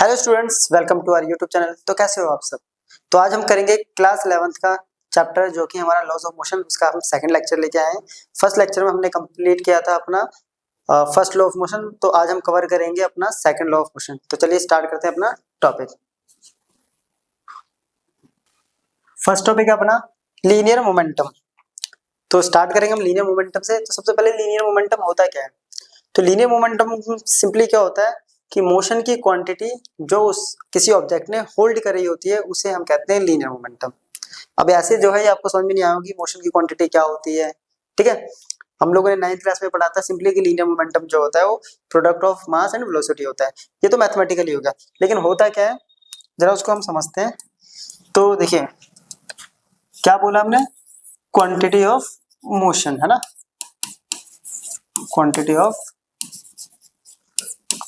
Hello students, welcome to our YouTube channel. तो कैसे हो आप सब। तो आज हम करेंगे क्लास 11th का चैप्टर जो कि हमारा लॉज ऑफ मोशन, उसका हम सेकंड लेक्चर लेके आए हैं। फर्स्ट लेक्चर में हमने कंप्लीट किया था अपना फर्स्ट लॉ ऑफ मोशन, तो आज हम कवर करेंगे अपना सेकंड लॉ ऑफ मोशन। तो चलिए स्टार्ट करते हैं अपना टॉपिक। फर्स्ट टॉपिक है अपना लीनियर मोमेंटम। तो स्टार्ट करेंगे हम लीनियर मोमेंटम से। तो सबसे पहले लीनियर मोमेंटम होता क्या है। तो लीनियर मोमेंटम सिंपली क्या होता है कि मोशन की क्वांटिटी जो उस किसी ऑब्जेक्ट ने होल्ड कर रही होती है उसे हम कहते हैं लीनियर मोमेंटम। अब ऐसे जो है आपको समझ में नहीं आएगी मोशन की क्वांटिटी क्या होती है। ठीक है, हम लोगों ने 9th क्लास में पढ़ा था सिंपली कि लीनियर मोमेंटम जो होता है वो product of mass and velocity होता है। ये तो मैथमेटिकली हो गया, लेकिन होता क्या है जरा उसको हम समझते हैं। तो देखिए क्या बोला हमने, क्वांटिटी ऑफ मोशन है ना, क्वांटिटी ऑफ।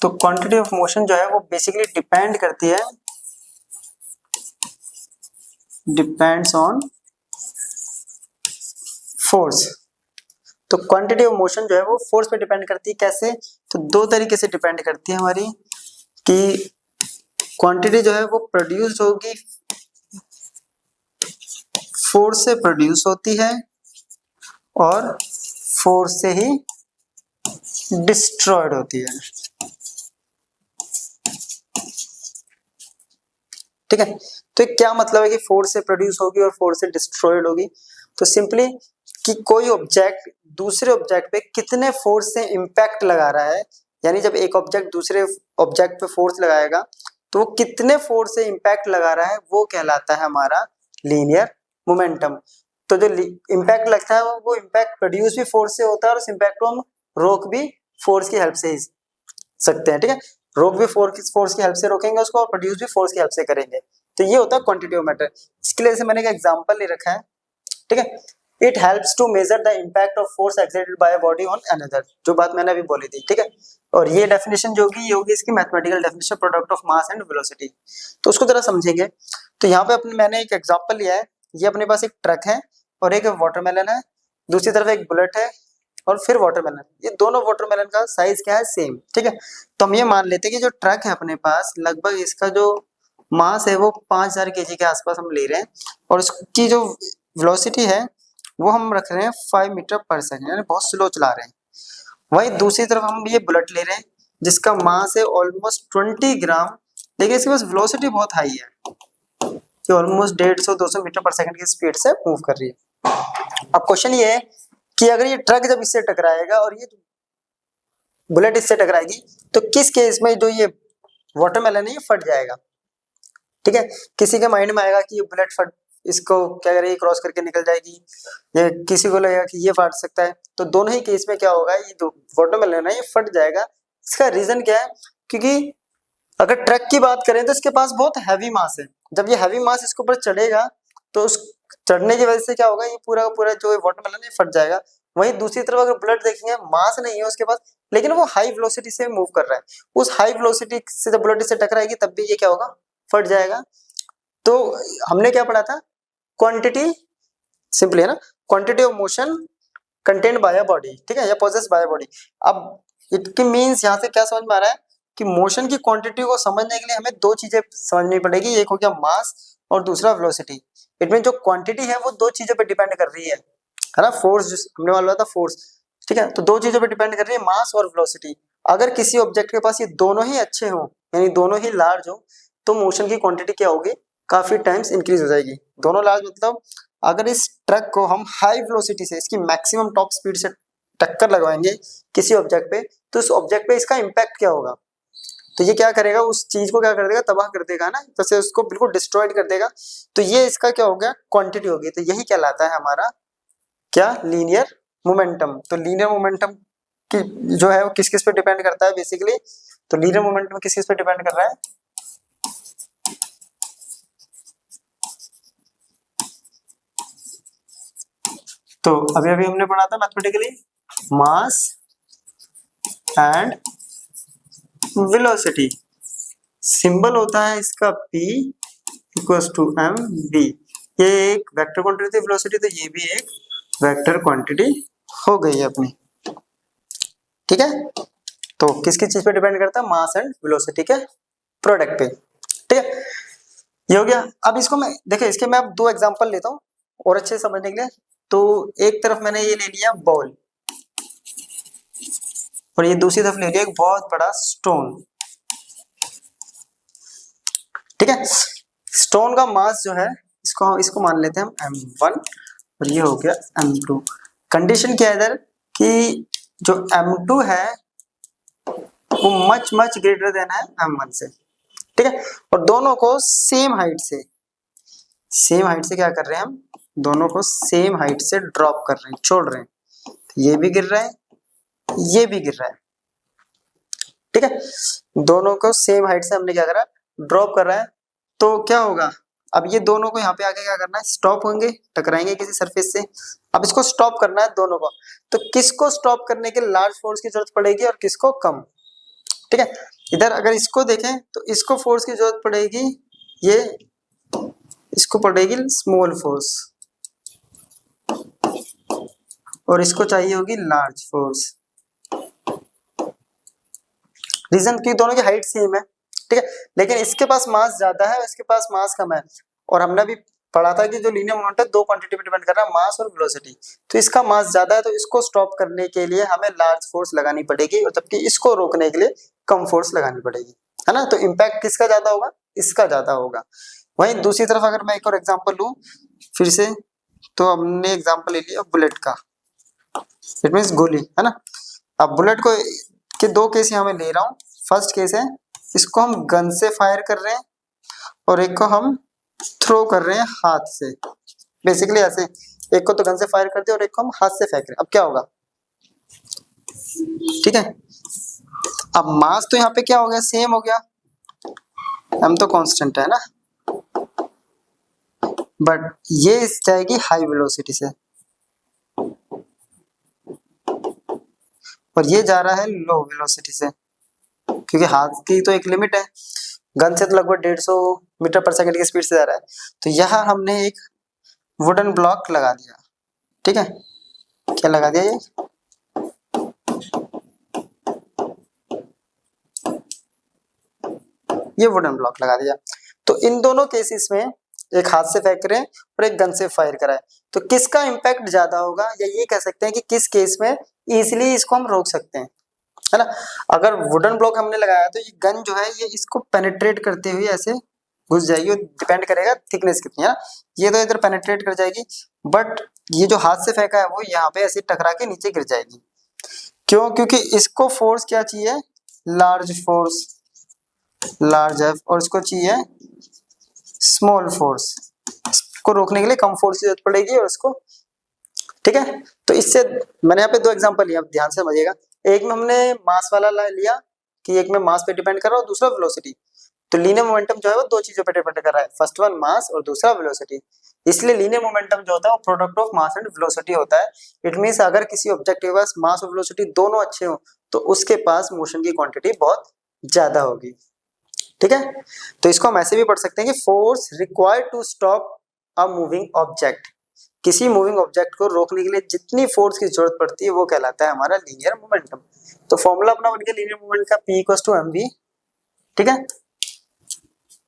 तो क्वांटिटी ऑफ मोशन जो है वो बेसिकली डिपेंड करती है, डिपेंड्स ऑन फोर्स। तो क्वांटिटी ऑफ मोशन जो है वो फोर्स पे डिपेंड करती है। कैसे? तो दो तरीके से डिपेंड करती है हमारी, कि क्वांटिटी जो है वो प्रोड्यूस होगी, फोर्स से प्रोड्यूस होती है और फोर्स से ही डिस्ट्रॉयड होती है। ठीक है, तो क्या मतलब है कि फोर्स से प्रोड्यूस होगी और फोर्स से डिस्ट्रॉयड होगी। तो सिंपली कि कोई ऑब्जेक्ट दूसरे ऑब्जेक्ट पे कितने फोर्स से इंपैक्ट लगा रहा है, यानी जब एक ऑब्जेक्ट दूसरे ऑब्जेक्ट पे फोर्स लगाएगा तो वो कितने फोर्स से इंपैक्ट लगा रहा है वो कहलाता है हमारा लीनियर मोमेंटम। तो जो इंपैक्ट लगता है वो इंपैक्ट प्रोड्यूस भी फोर्स से होता है और उस इंपैक्ट को हम रोक भी फोर्स की हेल्प से ही सकते हैं। ठीक है, रोक भी फोर्स की हेल्प से रोकेंगे उसको और प्रोड्यूस भी फोर्स की हेल्प से करेंगे। तो ये होता है क्वांटिटी ऑफ मैटर। इसके लिए से मैंने एक एग्जांपल ले रखा है। ठीक है, it helps to measure the impact of force exerted by a body on another, जो बात मैंने अभी बोली थी। ठीक है, और ये डेफिनेशन जो होगी ये होगी इसकी mathematical definition, product of mass and velocity. तो उसको जरा समझेंगे। तो यहाँ पे अपने मैंने एक एग्जांपल लिया है। ये अपने पास एक ट्रक है और एक वाटरमेलन है, दूसरी तरफ एक बुलेट है और फिर वाटरमेलन। ये दोनों वाटरमेलन का साइज क्या है, सेम। ठीक है, तो हम ये मान लेते हैं कि जो ट्रक है अपने पास लगभग इसका जो मास है वो 5000 केजी के आसपास हम ले रहे हैं और इसकी जो वेलोसिटी है वो हम रख रहे हैं 5 मीटर पर सेकंड, यानी बहुत स्लो चला रहे हैं। वहीं दूसरी तरफ हम ये बुलेट ले रहे हैं जिसका मास है ऑलमोस्ट 20 ग्राम, लेकिन इसके पास वेलोसिटी बहुत हाई है कि ऑलमोस्ट 150-200 मीटर पर सेकंड की स्पीड से मूव कर रही है। अब क्वेश्चन ये है कि अगर ये ट्रक जब इससे टकराएगा और ये बुलेट इससे टकराएगी तो किस केस में जो ये वाटरमेलन है ये फट जाएगा। ठीक है, किसी के माइंड में आएगा कि ये बुलेट फट, इसको क्या करेगी, क्रॉस करके निकल जाएगी, या किसी को लगेगा कि ये फट सकता है। तो दोनों ही केस में क्या होगा, ये जो वाटरमेलन है ये फट जाएगा। इसका रीजन क्या है, क्योंकि अगर ट्रक की बात करें तो इसके पास बहुत हैवी मास है। जब ये हैवी मास इसके ऊपर चढ़ेगा तो उस चढ़ने की वजह से क्या होगा, ये पूरा का पूरा जो वाटरमेलन है फट जाएगा। वहीं दूसरी तरफ अगर बुलेट देखेंगे, मास नहीं है उसके पास लेकिन वो हाई वेलोसिटी से मूव कर रहा है, उस हाई वेलोसिटी से जब बुलेट से टकराएगी तब भी ये क्या होगा, फट जाएगा। तो हमने क्या पढ़ा था, क्वांटिटी सिंपली है ना, quantity of motion contained by a body. ठीक है, या पोजेस्ड बाय अ बॉडी। अब इट मींस यहाँ से क्या समझ में आ रहा है कि मोशन की क्वांटिटी को समझने के लिए हमें दो चीजें समझनी पड़ेगी, एक हो गया मास और दूसरा वेलोसिटी। इट मीन जो क्वांटिटी है वो दो चीजों पे डिपेंड कर रही है ना, फोर्स जो हमने वाला था फोर्स। ठीक है, तो दो चीजों पे डिपेंड कर रही है, मास और वेलोसिटी। अगर किसी ऑब्जेक्ट के पास ये दोनों ही अच्छे हों, यानी दोनों ही लार्ज हो, तो मोशन की क्वांटिटी क्या होगी, काफी टाइम्स इंक्रीज हो जाएगी। दोनों लार्ज मतलब अगर इस ट्रक को हम हाई वेलोसिटी से इसकी मैक्सिमम टॉप स्पीड से टक्कर लगवाएंगे किसी ऑब्जेक्ट पे, तो उस ऑब्जेक्ट पे इसका इम्पैक्ट क्या होगा, तो ये क्या करेगा, उस चीज को क्या कर देगा, तबाह कर देगा ना, जैसे उसको बिल्कुल डिस्ट्रॉयड कर देगा। तो ये इसका क्या हो गया, क्वांटिटी होगी। तो यही कहलाता है हमारा क्या, लीनियर मोमेंटम। तो लीनियर मोमेंटम की जो है वो किस किस पे डिपेंड करता है बेसिकली, तो लीनियर मोमेंटम किस किस पे डिपेंड कर रहा है, तो अभी अभी हमने पढ़ा था mathematically, mass and velocity. Symbol होता है इसका P इक्वल्स टू mv। ये एक वेक्टर क्वांटिटी थी वेलोसिटी, तो ये भी एक वेक्टर क्वांटिटी हो गई है अपनी। ठीक है, तो किस किस चीज पे डिपेंड करता है, मास एंड वेलोसिटी के प्रोडक्ट पे। ठीक है, ये हो गया। अब इसको मैं देखिए, इसके मैं अब दो एग्जांपल लेता हूँ और अच्छे से समझने के लिए। तो एक तरफ मैंने ये ले लिया बॉल और ये दूसरी तरफ ले लिया एक बहुत बड़ा स्टोन। ठीक है, स्टोन का मास जो है इसको मान लेते हैं हम m1 और ये हो गया m2। कंडीशन क्या है इधर कि जो m2 है वो मच मच ग्रेटर देन है m1 से। ठीक है, और दोनों को सेम हाइट से क्या कर रहे हैं हम, दोनों को सेम हाइट से ड्रॉप कर रहे हैं, छोड़ रहे हैं। ये भी गिर रहा है, ये भी गिर रहा है। ठीक है, दोनों को सेम हाइट से हमने क्या करा, ड्रॉप कर रहा है। तो क्या होगा, अब ये दोनों को यहाँ पे आके क्या करना है, स्टॉप होंगे, टकराएंगे किसी सरफेस से। अब इसको स्टॉप करना है दोनों को, तो किसको स्टॉप करने के लार्ज फोर्स की जरूरत पड़ेगी और किसको कम। ठीक है, इधर अगर इसको देखें तो इसको फोर्स की जरूरत पड़ेगी, ये इसको पड़ेगी स्मॉल फोर्स और इसको चाहिए होगी लार्ज फोर्स। रीजन कि दोनों की हाइट सेम है। ठीक है, लेकिन इसके पास मास ज्यादा है और इसके पास मास कम है। और हमने भी पढ़ा था कि जो लीनियर मोमेंट है दो क्वांटिटी पे डिपेंड कर रहा है, मास और वेलोसिटी। तो इसका मास ज्यादा है तो इसको स्टॉप करने के लिए हमें लार्ज फोर्स लगानी पड़ेगी और जबकि इसको रोकने के लिए कम फोर्स लगानी पड़ेगी, है ना। तो इम्पैक्ट किसका ज्यादा होगा, इसका ज्यादा होगा। वहीं दूसरी तरफ अगर मैं एक और एग्जांपल लूं फिर से, तो हमने एग्जांपल ले लिया बुलेट का, इट मींस गोली, है ना। अब बुलेट को के दो केस यहाँ मैं ले रहा हूँ। फर्स्ट केस है इसको हम गन से फायर कर रहे हैं और एक को हम थ्रो कर रहे हैं हाथ से। बेसिकली ऐसे, एक को तो गन से फायर करते हैं और एक को हम हाथ से फेंक रहे हैं। अब क्या होगा, ठीक है, अब मास तो यहाँ पे क्या हो गया, सेम हो गया, m तो कांस्टेंट है ना, बट ये जाएगी हाई वेलोसिटी से और ये जा रहा है लो वेलोसिटी से, क्योंकि हाथ की तो एक लिमिट है, गन से तो लगभग 150 मीटर पर सेकंड की स्पीड से जा रहा है। तो यहाँ हमने एक वुडन ब्लॉक लगा दिया। ठीक है, क्या लगा दिया, ये वुडन ब्लॉक लगा दिया। तो इन दोनों केसेस में एक हाथ से फेंक रहे हैं और एक गन से फायर करा है, तो किसका इम्पैक्ट ज्यादा होगा, या ये कह सकते हैं कि किस केस में इजीली इसको हम रोक सकते हैं, है ना। अगर वुडन ब्लॉक हमने लगाया तो ये गन जो है ये इसको पेनिट्रेट करते हुए ऐसे घुस जाएगी, और डिपेंड करेगा थिकनेस कितनी है ना। ये तो इधर पेनिट्रेट कर जाएगी, बट ये जो हाथ से फेंका है वो यहाँ पे ऐसे टकरा के नीचे गिर जाएगी। क्यों, क्योंकि इसको फोर्स क्या चाहिए, लार्ज फोर्स, लार्ज एफ, और इसको चाहिए स्मॉल फोर्स। इसको रोकने के लिए कम फोर्स की जरूरत पड़ेगी और इसको, ठीक है। तो इससे मैंने यहाँ पे दो एग्जांपल लिया, ध्यान से समझिएगा। एक में हमने मास वाला लिया कि एक में मास पे डिपेंड कर रहा है और दूसरा वेलोसिटी। तो लीनियर मोमेंटम जो है वो दो चीजों पे डिपेंड कर रहा है, फर्स्ट वन मास और दूसरा वेलोसिटी। इसलिए लीनियर मोमेंटम जो होता है वो product of mass and velocity होता है। इट मींस अगर किसी ऑब्जेक्ट के पास मास और वेलोसिटी दोनों अच्छे हो तो उसके पास मोशन की क्वांटिटी बहुत ज्यादा होगी। ठीक है, तो इसको हम ऐसे भी पढ़ सकते हैं कि force required to stop a moving object, किसी मूविंग ऑब्जेक्ट को रोकने के लिए जितनी फोर्स की जरूरत पड़ती है वो कहलाता है हमारा लीनियर मोमेंटम। तो फॉर्मूला अपना बन गया लीनियर मोमेंट का, P इक्वल्स टू mv। ठीक है,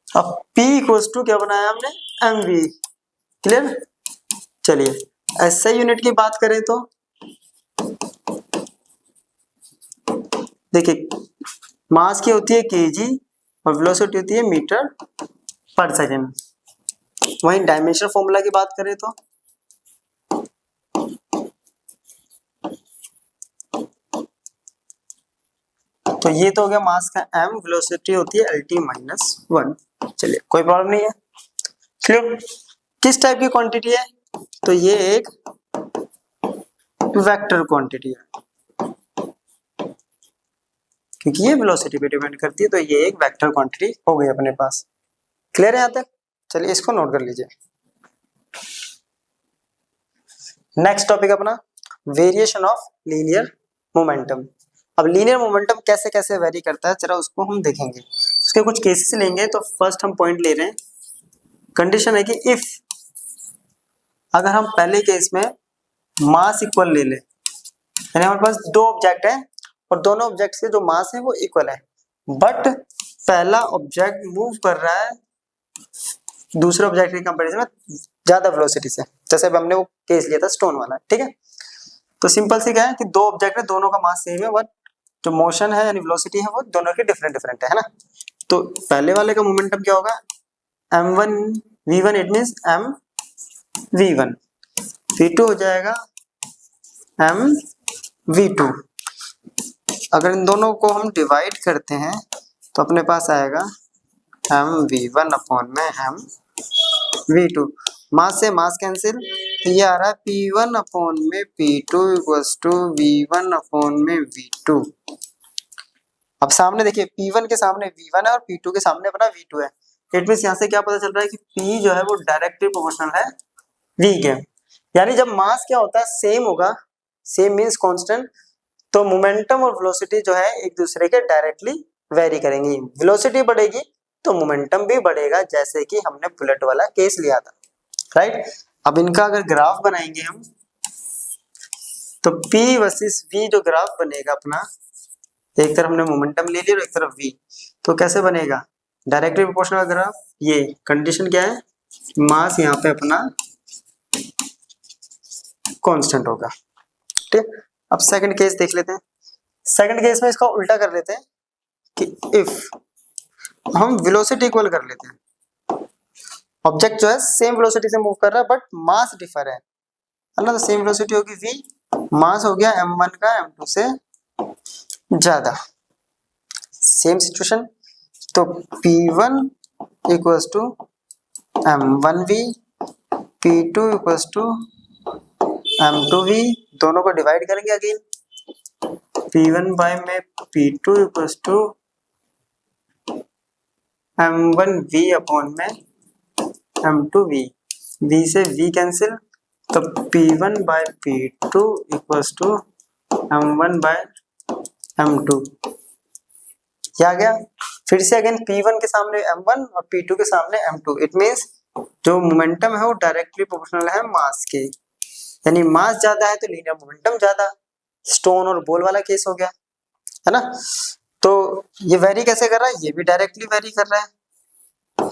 अब P इक्वल्स टू क्या बनाया हमने, mv। क्लियर, चलिए ऐसा यूनिट की बात करें तो देखिए, मास की होती है kg और वेलोसिटी होती है मीटर पर सेकेंड। वहीं डायमेंशन फॉर्मूला की बात करें तो ये तो हो गया मास का m, वेलोसिटी होती है LT-1। चलिए कोई प्रॉब्लम नहीं है। क्लियर, किस टाइप की क्वांटिटी है, तो ये एक वेक्टर क्वांटिटी है, क्योंकि ये वेलोसिटी पे डिपेंड करती है, तो ये एक वेक्टर क्वांटिटी हो गई अपने पास। क्लियर है यहाँ तक, चलिए इसको नोट कर लीजिए। नेक्स्ट टॉपिक अपना वेरिएशन ऑफ लीनियर मोमेंटम। अब लीनियर मोमेंटम कैसे कैसे वेरी करता है जरा उसको हम देखेंगे, उसके कुछ केसेस लेंगे। तो फर्स्ट हम पॉइंट ले रहे हैं, कंडीशन है कि इफ अगर हम पहले केस में मास इक्वल ले लें, यानी हमारे पास दो ऑब्जेक्ट है और दोनों ऑब्जेक्ट के जो मास है वो इक्वल है, बट पहला ऑब्जेक्ट मूव कर रहा है दूसरे ऑब्जेक्ट के कंपैरिजन में ज्यादा वेलोसिटी से, जैसे हमने वो केस लिया था स्टोन वाला, ठीक है। तो सिंपल सी क्या है कि दो ऑब्जेक्ट है, दोनों का मास सेम है, बट जो मोशन है यानी वेलोसिटी है वो दोनों की डिफरेंट डिफरेंट है ना। तो पहले वाले का मोमेंटम क्या होगा, m1 v1, it means m v1, v2 हो जाएगा m v2। अगर इन दोनों को हम डिवाइड करते हैं तो अपने पास आएगा m v1 अपॉन में m v2। मास से मास कैंसिल, ये आ रहा है p1 अपॉन में p2 equals to v1 upon में v2। अब सामने देखिए p1 के सामने v1 है और p2 के सामने अपना v2 है। इट मींस यहाँ से क्या पता चल रहा है कि p जो है वो डायरेक्टली प्रोपोर्शनल है v के। यानी जब मास क्या होता है सेम होगा, सेम मींस कांस्टेंट, तो मोमेंटम और वेलोसिटी जो है एक दूसरे के डायरेक्टली वेरी करेंगी। वेलोसिटी बढ़ेगी तो मोमेंटम भी बढ़ेगा, जैसे कि हमने बुलेट वाला केस लिया था, राइट। अब इनका अगर ग्राफ बनाएंगे हम तो p वर्सेस v जो ग्राफ बनेगा अपना, एक तरफ हमने मोमेंटम ले लिया और एक तरफ v, तो कैसे बनेगा, डायरेक्टली प्रोपोर्शनल ग्राफ। ये कंडीशन क्या है, मास यहाँ पे अपना कांस्टेंट होगा, ठीक। अब सेकंड केस देख लेते हैं। सेकंड केस में इसका उल्टा कर लेते हैं कि इफ हम वेलोसिटी इक्वल कर लेते हैं, ऑब्जेक्ट जो है सेम वेलोसिटी से मूव कर रहा है बट मास डिफर है ना, तो सेम वेलोसिटी होगी v, मास हो गया m1 का m2 से ज्यादा। सेम सिचुएशन, तो p1 equals to m1v, p2 equals to m2v, दोनों को डिवाइड करेंगे अगेन, p1 बाय में p2 equals to m1v upon में m2v, v से v कैंसिल, तो p1 bye p2 equals to m1 bye m2, क्या आ गया। फिर से अगेन p1 के सामने m1 और p2 के सामने m2, इट मींस जो मोमेंटम है वो डायरेक्टली प्रोपोर्शनल है मास के, यानी मास ज्यादा है तो लीनियर मोमेंटम ज्यादा। स्टोन और बॉल वाला केस हो गया, है ना। तो ये वेरी कैसे कर रहा है, ये भी डायरेक्टली वेरी कर रहा है,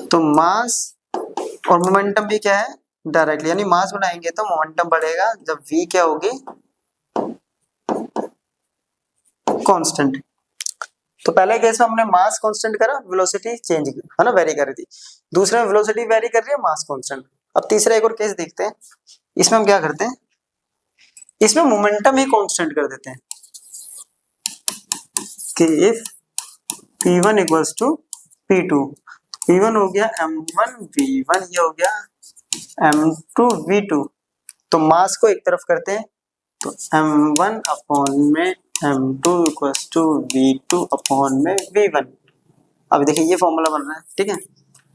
तो मास और मोमेंटम भी क्या है, डायरेक्टली, यानी मास बढ़ाएंगे तो मोमेंटम बढ़ेगा जब v क्या होगी, कांस्टेंट। तो पहले केस में हमने मास कांस्टेंट करा, वेलोसिटी चेंज है ना, वेरी कर रही थी। दूसरे में वेलोसिटी वेरी कर रही है, मास कांस्टेंट। अब तीसरा एक और केस देखते हैं, इसमें हम क्या करते हैं, इसमें मोमेंटम ही कांस्टेंट कर देते हैं कि if p1 equals to p2, p1 हो गया m1 v1, ये हो गया m2 v2, तो मास को एक तरफ करते हैं, तो m1 अपॉन में m2 equals to v2 upon में v1। अब देखिए ये फॉर्मूला बन रहा है, ठीक है।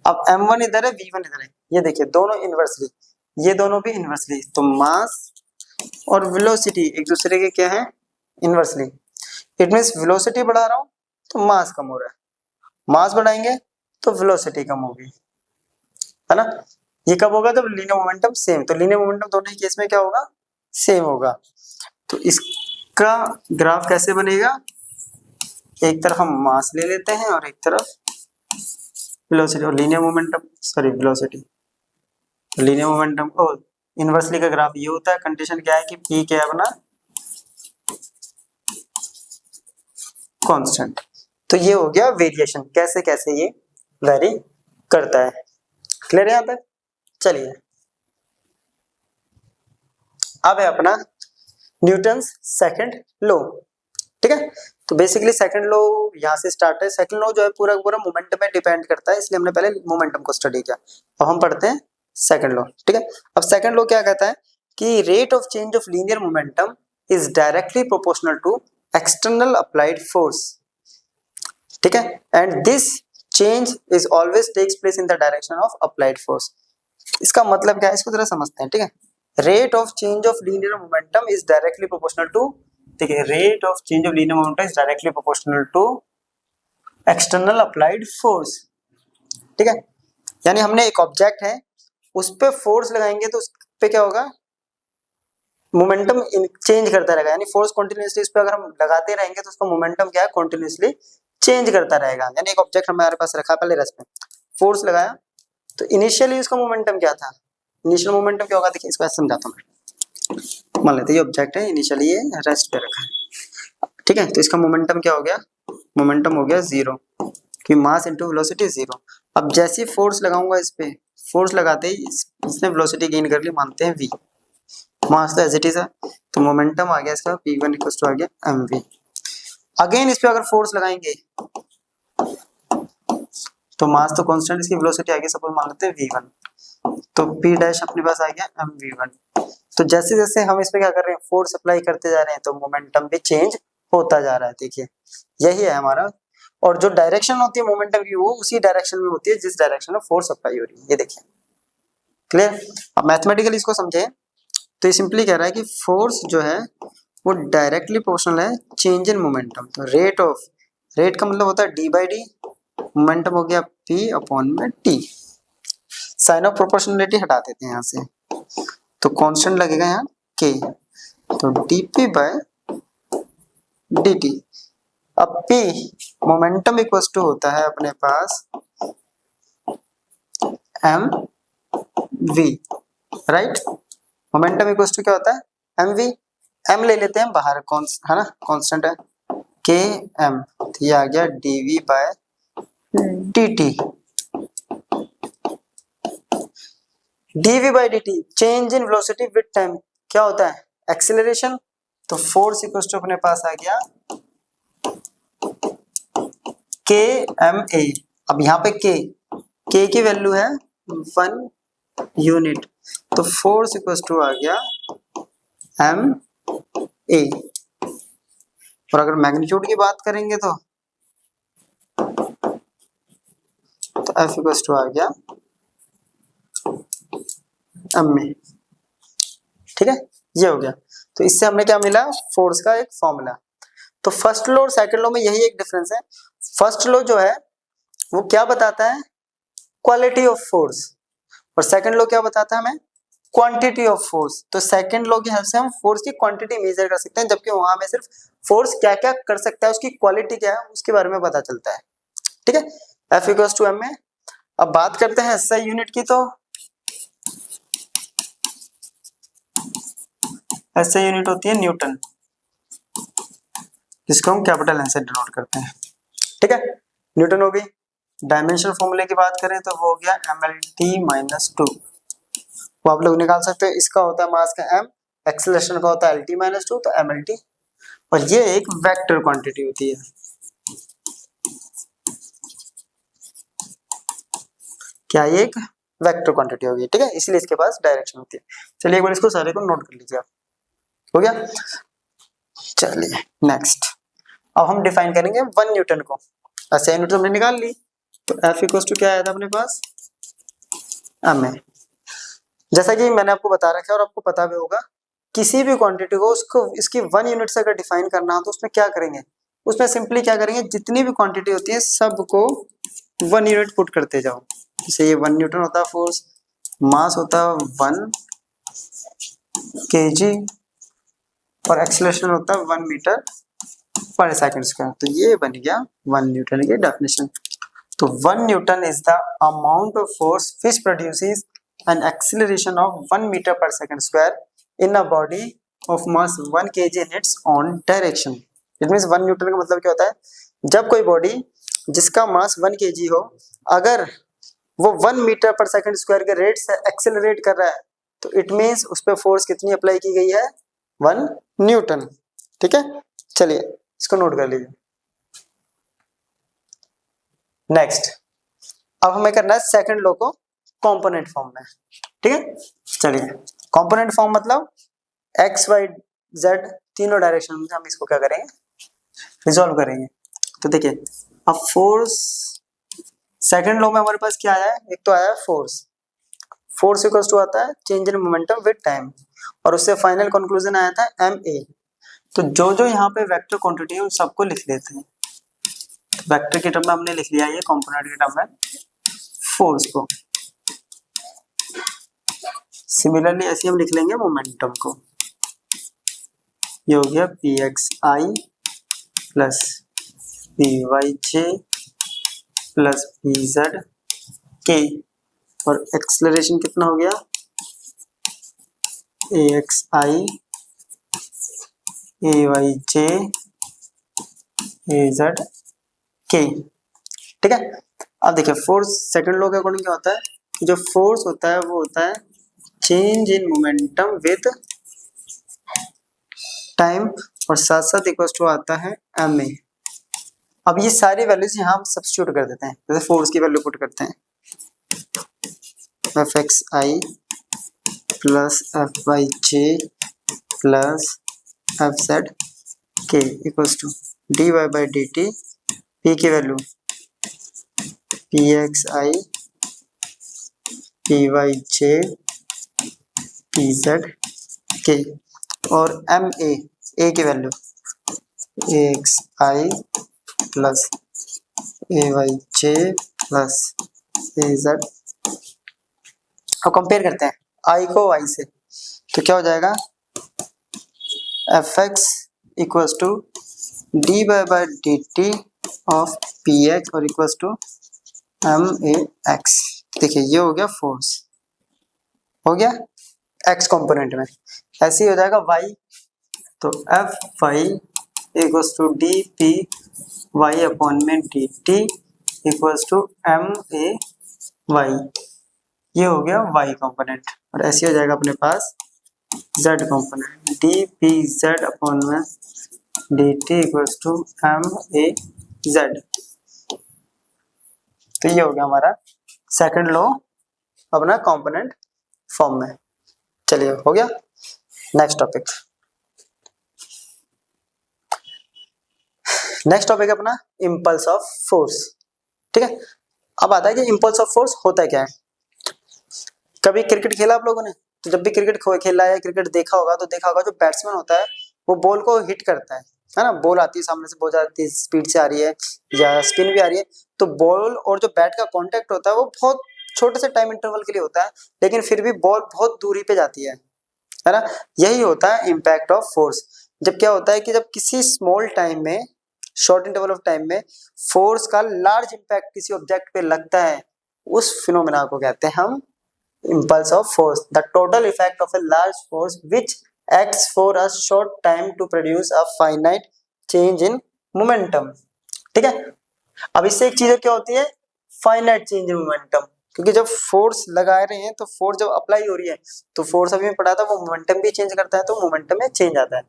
अब m1 इधर है, v1 इधर है, ये देखिए दोनों इनवर्सली, ये दोनों भी इनवर्सली, तो मास और वेलोसिटी एक दूसरे के क्या है, इनवर्सली। इट मींस वेलोसिटी बढ़ा रहा हूं तो मास कम हो रहा है, मास बढ़ाएंगे तो वेलोसिटी कम होगी, है ना। ये कब होगा, तो लीनियर मोमेंटम सेम, तो लीनियर मोमेंटम दोनों ही केस में क्या होगा, सेम होगा। तो इसका ग्राफ कैसे बनेगा, एक तरफ हम मास ले लेते हैं और एक तरफ वेलोसिटी, और linear momentum sorry velocity, linear momentum को इनवर्सली का ग्राफ ये होता है। कंडीशन क्या है कि p क्या है अपना कांस्टेंट। तो ये हो गया वेरिएशन, कैसे कैसे ये वेरी करता है। क्लियर है यहाँ तक। चलिए अब है अपना न्यूटन्स सेकंड लॉ, ठीक है। तो बेसिकली सेकंड लॉ यहाँ से स्टार्ट है। सेकंड लॉ जो है पूरा पूरा मोमेंटम पे डिपेंड करता है, इसलिए हमने पहले मोमेंटम को स्टडी किया। अब हम पढ़ते हैं सेकंड लॉ, ठीक है। अब सेकंड लॉ क्या कहता है कि rate of change of linear momentum is directly proportional to external applied force, ठीक है, and this change is always takes place in the direction of applied force. इसका मतलब क्या है, इसको जरा समझते हैं, ठीक है। Rate of change of linear momentum is directly proportional to, ठीक है, rate of change of linear momentum is directly proportional to external applied force, ठीक है। यानी हमने एक ऑब्जेक्ट है, उस पे फोर्स लगाएंगे तो उस पे क्या होगा, मोमेंटम चेंज करता रहेगा, यानी फोर्स कंटिन्यूअसली इस पे अगर हम लगाते रहेंगे तो उसका मोमेंटम क्या है, कंटिन्यूअसली चेंज करता रहेगा। यानी एक ऑब्जेक्ट हमारे पास रखा, पहले रेस्ट पे फोर्स लगाया, तो इनिशियली उसका मोमेंटम क्या था, इनिशियल मोमेंटम क्या होगा, देखिए इसको ऐसे समझाता हूँ मैं। मान लेते हैं ये ऑब्जेक्ट है, इनिशियली ये रेस्ट पे रखा है, ठीक है, तो इसका मोमेंटम क्या हो गया, मोमेंटम हो गया 0, कि मास इनटू वेलोसिटी 0। अब जैसे ही फोर्स लगाऊंगा इस पे, फोर्स लगाते ही इसने वेलोसिटी गेन कर ली, मानते हैं v, मास तो एज इट इज है, तो मोमेंटम आ गया इसका p1 इक्वल टू आ गया mv। अगेन इस पे अगर फोर्स लगाएंगे तो मास तो कांस्टेंट, इसकी वेलोसिटी आ गई सपोज मान लेते हैं v1, तो p डैश अपने पास आ गया mv1। तो जैसे जैसे हम इस पे क्या कर रहे हैं, फोर्स अप्लाई करते जा रहे हैं, तो मोमेंटम भी चेंज होता जा रहा है। देखिए यही है हमारा, और जो डायरेक्शन होती है मोमेंटम की वो उसी डायरेक्शन में होती है जिस डायरेक्शन में फोर्स अप्लाई हो रही है। ये देखिए क्लियर। अब मैथमेटिकली इसको समझे तो ये सिंपली कह रहा है कि फोर्स जो है वो डायरेक्टली प्रोपोर्शनल है चेंज इन मोमेंटम। तो रेट ऑफ, रेट का मतलब होता है डी बाई डी, मोमेंटम हो गया p अपॉन में t। साइन ऑफ प्रोपोर्शनलिटी हटा देते हैं यहाँ से, तो कांस्टेंट लगेगा यहाँ k, तो dp बाय dt। अब p मोमेंटम इक्वल टू होता है अपने पास mv, right. Momentum equal to क्या होता है mv, m ले लेते हैं बाहर, कौन है ना, कांस्टेंट है km, तो ये आ गया dv by dt। dv by dt change in velocity with time क्या होता है, एक्सीलरेशन। तो फोर्स इक्वल टू अपने पास आ गया kma। अब यहाँ पे k की वैल्यू है 1 यूनिट, तो फोर्स इक्वल टू आ गया ma। और अगर मैग्नीट्यूड की बात करेंगे तो F इक्वल टू आ गया ma, ठीक है, ये हो गया। तो इससे हमने क्या मिला, फोर्स का एक फॉर्मूला। तो फर्स्ट लॉ और सेकंड लॉ में यही एक डिफरेंस है। फर्स्ट लॉ जो है वो क्या बताता है, क्वालिटी ऑफ फोर्स, और सेकंड लॉ क्या बताता है हमें, क्वांटिटी ऑफ फोर्स। तो सेकंड लॉ की हेल्प से हम फोर्स की क्वांटिटी मेजर कर सकते हैं, जबकि वहां में सिर्फ फोर्स क्या क्या कर सकता है, उसकी क्वालिटी क्या है उसके बारे में पता चलता है, ठीक है। F equal to ma। अब बात करते हैं SI यूनिट की, तो SI यूनिट होती है न्यूटन, जिसको हम कैपिटल N से डिनोट करते हैं, ठीक है, न्यूटन हो गई। डायमेंशन फॉर्मूले की बात करें तो वो हो गया mlt-2, वो आप लोग निकाल सकते हैं। इसका होता है मास का m, एक्सेलरेशन का होता है lt-2, तो mlt। और ये एक वेक्टर क्वांटिटी होती है, क्या ये एक वेक्टर क्वांटिटी होगी, ठीक है, इसलिए इसके पास डायरेक्शन होती है। चलिए एक बार इसको सारे को नोट कर लीजिए आप, हो गया। चलिए नेक्स्ट, अब हम डिफाइन करेंगे 1 न्यूटन को। ऐसे न्यूटन हमने निकाल ली, तो F इक्वल टू क्या आया था अपने पास, ma। जैसा कि मैंने आपको बता रखा है और आपको पता भी होगा, किसी भी क्वांटिटी को उसको इसकी 1 यूनिट से अगर डिफाइन करना हो तो उसमें क्या करेंगे, उसमें सिंपली क्या करेंगे, जितनी भी क्वांटिटी होती है सबको 1 यूनिट पुट करते जाओ। जैसे ये 1 न्यूटन होता है फोर्स, मास होता है 1 kg, और एक्सेलरेशन होता है 1 मीटर पर सेकंड स्क्वायर। तो ये बन गया 1 न्यूटन की डेफिनेशन। तो 1 newton is the amount of force which produces an acceleration of 1 metre per second square in a body of mass 1 kg in its on direction. It means 1 newton का मतलब क्या होता है, जब कोई बॉडी जिसका मास 1 kg हो, अगर वो 1 मीटर पर सेकंड स्क्वायर के रेट से एक्सेलरेट कर रहा है, तो इट मींस उस पर फोर्स कितनी अप्लाई की गई है, 1 न्यूटन, ठीक है। चलिए इसको नोट कर लीजिए। नेक्स्ट, अब हमें करना है सेकंड लॉ को कंपोनेंट फॉर्म में, ठीक है। चलिए कंपोनेंट फॉर्म मतलब x y z तीनों डायरेक्शन में हम इसको क्या करेंगे, रिजॉल्व करेंगे। तो देखिए अब फोर्स, सेकंड लॉ में हमारे पास क्या आया है, एक तो आया फोर्स, फोर्स इक्वल टू आता है change in momentum with time, और उससे फाइनल कंक्लूजन आया था ma। तो जो जो यहाँ पे वेक्टर क्वांटिटी है उन सबको लिख लेते हैं। वेक्टर के टर्म में हमने लिख लिया ये, कंपोनेंट के टर्म में फोर्स को। सिमिलरली ऐसे हम लिख लेंगे मोमेंटम को, ये हो गया pxi plus P Y J plus P Z K, और एक्सेलरेशन कितना हो गया ए एक्स आई ए वाई जे ए जेड के। ठीक है, अब देखिए फोर्स सेकंड लॉ के अकॉर्डिंग क्या होता है कि जो फोर्स होता है वो होता है change in momentum with time, और साथ साथ इक्वल टू आता है एम ए। अब ये सारी वैल्यूज यहाँ हम सब्स्टिट्यूट कर देते हैं, जैसे फोर्स की वैल्यू पुट करते हैं F X I plus F Y J plus F Z K equals to D Y by D T, P की value P X I P Y J P Z K, और M A की value A X I plus A Y J plus A Z. अब compare करते हैं आई को Y से, तो क्या हो जाएगा F X equals to D Y by D T of P X और equals to M A X. देखिए ये हो गया फोर्स, हो गया एक्स कंपोनेंट में। ऐसे ही हो जाएगा वाई, तो F Y equals to D P Y upon में D T equals to M A Y, ये हो गया वाई कंपोनेंट। और ऐसे हो जाएगा अपने पास Z component D P Z upon में D T equals to M A Z. तो ये हो गया हमारा सेकंड लॉ अपना कंपोनेंट फॉर्म में। चलिए हो गया, नेक्स्ट टॉपिक। नेक्स्ट टॉपिक अपना इम्पल्स ऑफ फोर्स। ठीक है, अब आता है कि इम्पल्स ऑफ फोर्स होता है क्या है। कभी क्रिकेट खेला आप लोगों ने, तो जब भी क्रिकेट खेला है या क्रिकेट देखा होगा तो देखा होगा जो बैट्समैन होता है वो बॉल को हिट करता है ना। बॉल आती है सामने से, बहुत ज्यादा तेज स्पीड से आ रही है या स्पिन भी आ रही है, तो बॉल और जो बैट का कांटेक्ट होता है वो बहुत छोटे से टाइम इंटरवल के लिए होता है, लेकिन फिर भी बॉल बहुत दूरी पे जाती है ना। यही होता है इम्पैक्ट ऑफ फोर्स। जब क्या होता है कि जब किसी स्मॉल टाइम में, शॉर्ट इंटरवल ऑफ टाइम में फोर्स का लार्ज इम्पैक्ट किसी ऑब्जेक्ट पे लगता है, उस फिनोमेना को कहते हैं हम impulse of force, the total effect of a large force which acts for a short time to produce a finite change in momentum। ठीक है, अब इससे एक चीज क्या होती है फाइनाइट चेंज इन मोमेंटम, क्योंकि जब फोर्स लगा रहे हैं तो फोर्स जब अप्लाई हो रही है तो फोर्स अभी पढ़ा था वो मोमेंटम भी चेंज करता है, तो मोमेंटम में चेंज आता है।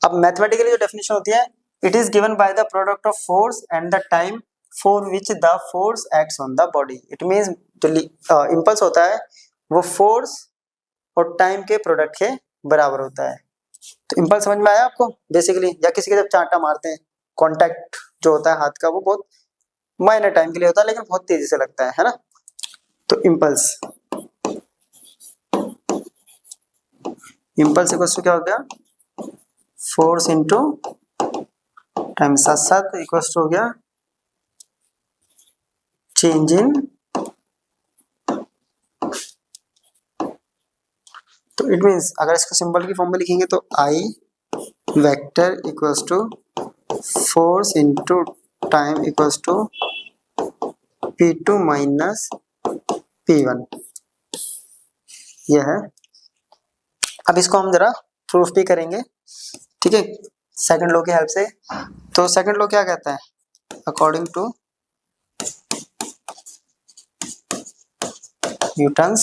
अब मैथमेटिकली जो डेफिनेशन होती है, it is given by the product of force and the time for which the force acts on the body. It means जो इम्पल्स होता है वो फोर्स और टाइम के प्रोडक्ट के बराबर होता है। तो इम्पल्स समझ में आया आपको बेसिकली, या किसी के जब चांटा मारते हैं, कांटेक्ट जो होता है हाथ का वो बहुत माइनर टाइम के लिए होता है लेकिन बहुत तेजी से लगता है ना। तो इम्पल्स इक्वल्स टू क्या हो गया फोर्स इंटू टाइम, साथ साथ इक्वल्स टू हो गया चेंज इन। तो इट मीन्स अगर इसको सिंबल की फॉर्म में लिखेंगे तो I vector equals to force into time equals to P2 minus P1, यह है। अब इसको हम जरा प्रूफ भी करेंगे, ठीक है, सेकंड लॉ की हेल्प से। तो सेकंड लॉ क्या कहता है, according to Newton's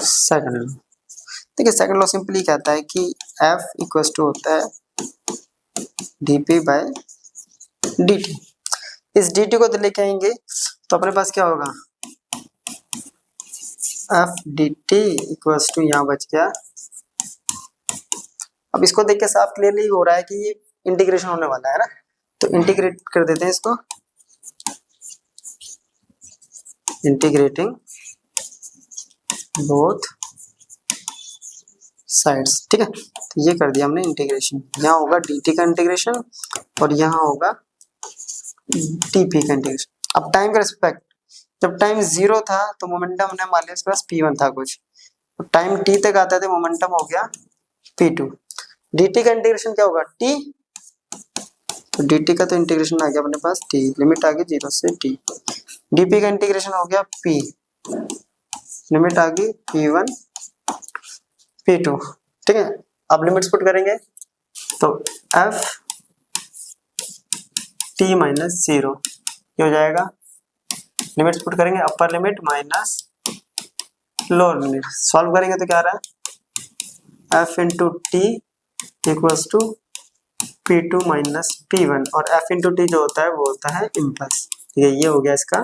second law. देखिए सेकंड लॉ सिंपली कहता है कि F इक्वल्स टू होता है dP बाय dt। इस dt को लेके आएंगे तो अपने पास क्या होगा F dt इक्वल्स टू, यहाँ बच गया। अब इसको देख के साफ क्लियरली हो रहा है कि ये इंटीग्रेशन होने वाला है ना, तो इंटीग्रेट कर देते हैं इसको, इंटीग्रेटिंग बोथ साइड्स। ठीक है, तो ये कर दिया हमने इंटीग्रेशन। यहाँ होगा dt का इंटीग्रेशन और यहाँ होगा dp का इंटीग्रेशन। अब टाइम का रिस्पेक्ट, जब टाइम 0 था तो मोमेंटम हमने मान लिया इसके पास p1 था कुछ, तो टाइम t तक आता था मोमेंटम हो गया p2। dt का इंटीग्रेशन क्या होगा t तो डी टी का तो इंटीग्रेशन आ गया अपने पास टी, लिमिट आ गई 0 से टी। डी पी का इंटीग्रेशन हो गया पी, लिमिट आ गई P1 P2। ठीक है, अब लिमिट्स पुट करेंगे तो एफ टी माइनस 0 ये हो जाएगा। लिमिट्स पुट करेंगे, upper limit minus lower limit, solve करेंगे तो क्या आ रहा है, F into T equals to P2 minus P1, और F इंटू टी जो होता है वो होता है इम्पल्स। ये हो गया इसका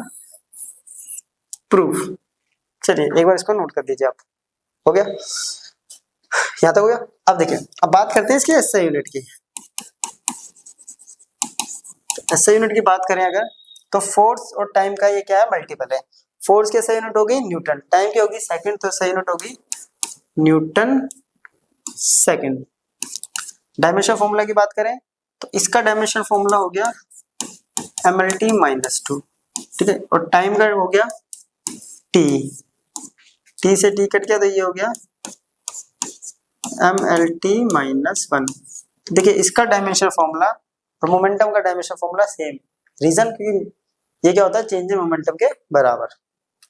प्रूफ। चलिए एक बार इसको नोट कर दीजिए आप, हो गया, यहाँ तक हो गया। अब देखिए, अब बात करते हैं इसकी एसआई यूनिट की। एसआई यूनिट की बात करें अगर, तो फोर्स और टाइम का ये क्या है, मल्टीपल है। फोर्स की एसआई यूनिट होगी न्यूटन, टाइम की होगी सेकंड, तो एसआई यूनिट होगी न्यूटन सेकंड। डायमेंशन फॉर्मूला की बात करें तो इसका डायमेंशन फॉर्मूला हो गया mlt माइनस 2। ठीक है, और टाइम का हो गया t, t से t कट गया तो ये हो गया mlt माइनस 1। देखिए इसका डायमेंशन फॉर्मूला और मोमेंटम का डायमेंशन फॉर्मूला सेम, रीजन क्योंकि ये क्या होता है, चेंज इन मोमेंटम के बराबर।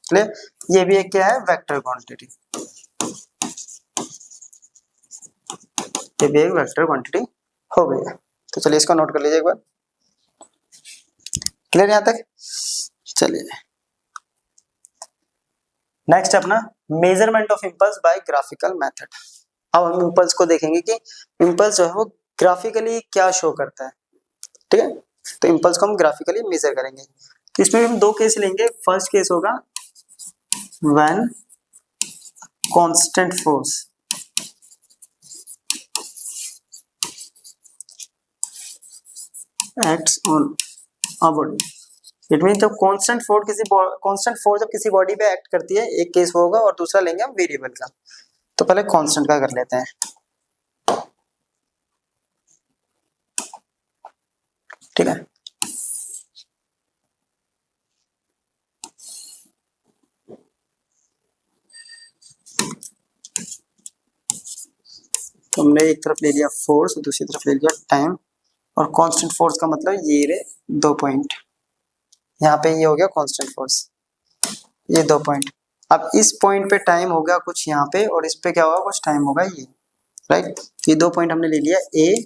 क्लियर, ये भी एक क्या है, वेक्टर क्वांटिटी, ये भी एक वेक्टर क्वांटिटी हो गई है। तो चलिए इसको नोट कर लीजिए एक बार। क्लियर यहाँ तक? चलिए नेक्स्ट अपना measurement of impulse by graphical method. अब हम इंपल्स को देखेंगे कि इंपल्स जो है वो ग्राफिकली क्या शो करता है। ठीक है, तो इंपल्स को हम ग्राफिकली मेजर करेंगे। तो इसमें हम दो केस लेंगे। फर्स्ट केस होगा when constant force acts on a body. It mean जब कांस्टेंट फोर्स जब किसी बॉडी पे एक्ट करती है, एक केस होगा, और दूसरा लेंगे हम वेरिएबल का। तो पहले कांस्टेंट का कर लेते हैं। ठीक है, तो हमने एक तरफ ले लिया फोर्स और दूसरी तरफ ले लिया टाइम, और कांस्टेंट फोर्स का मतलब ये रे 2 पॉइंट, यहाँ पे ये हो गया कांस्टेंट फोर्स, ये 2 पॉइंट। अब इस पॉइंट पे टाइम होगा कुछ यहाँ पे, और इस पे क्या होगा, कुछ टाइम होगा ये, राइट। ये 2 पॉइंट हमने ले लिया ए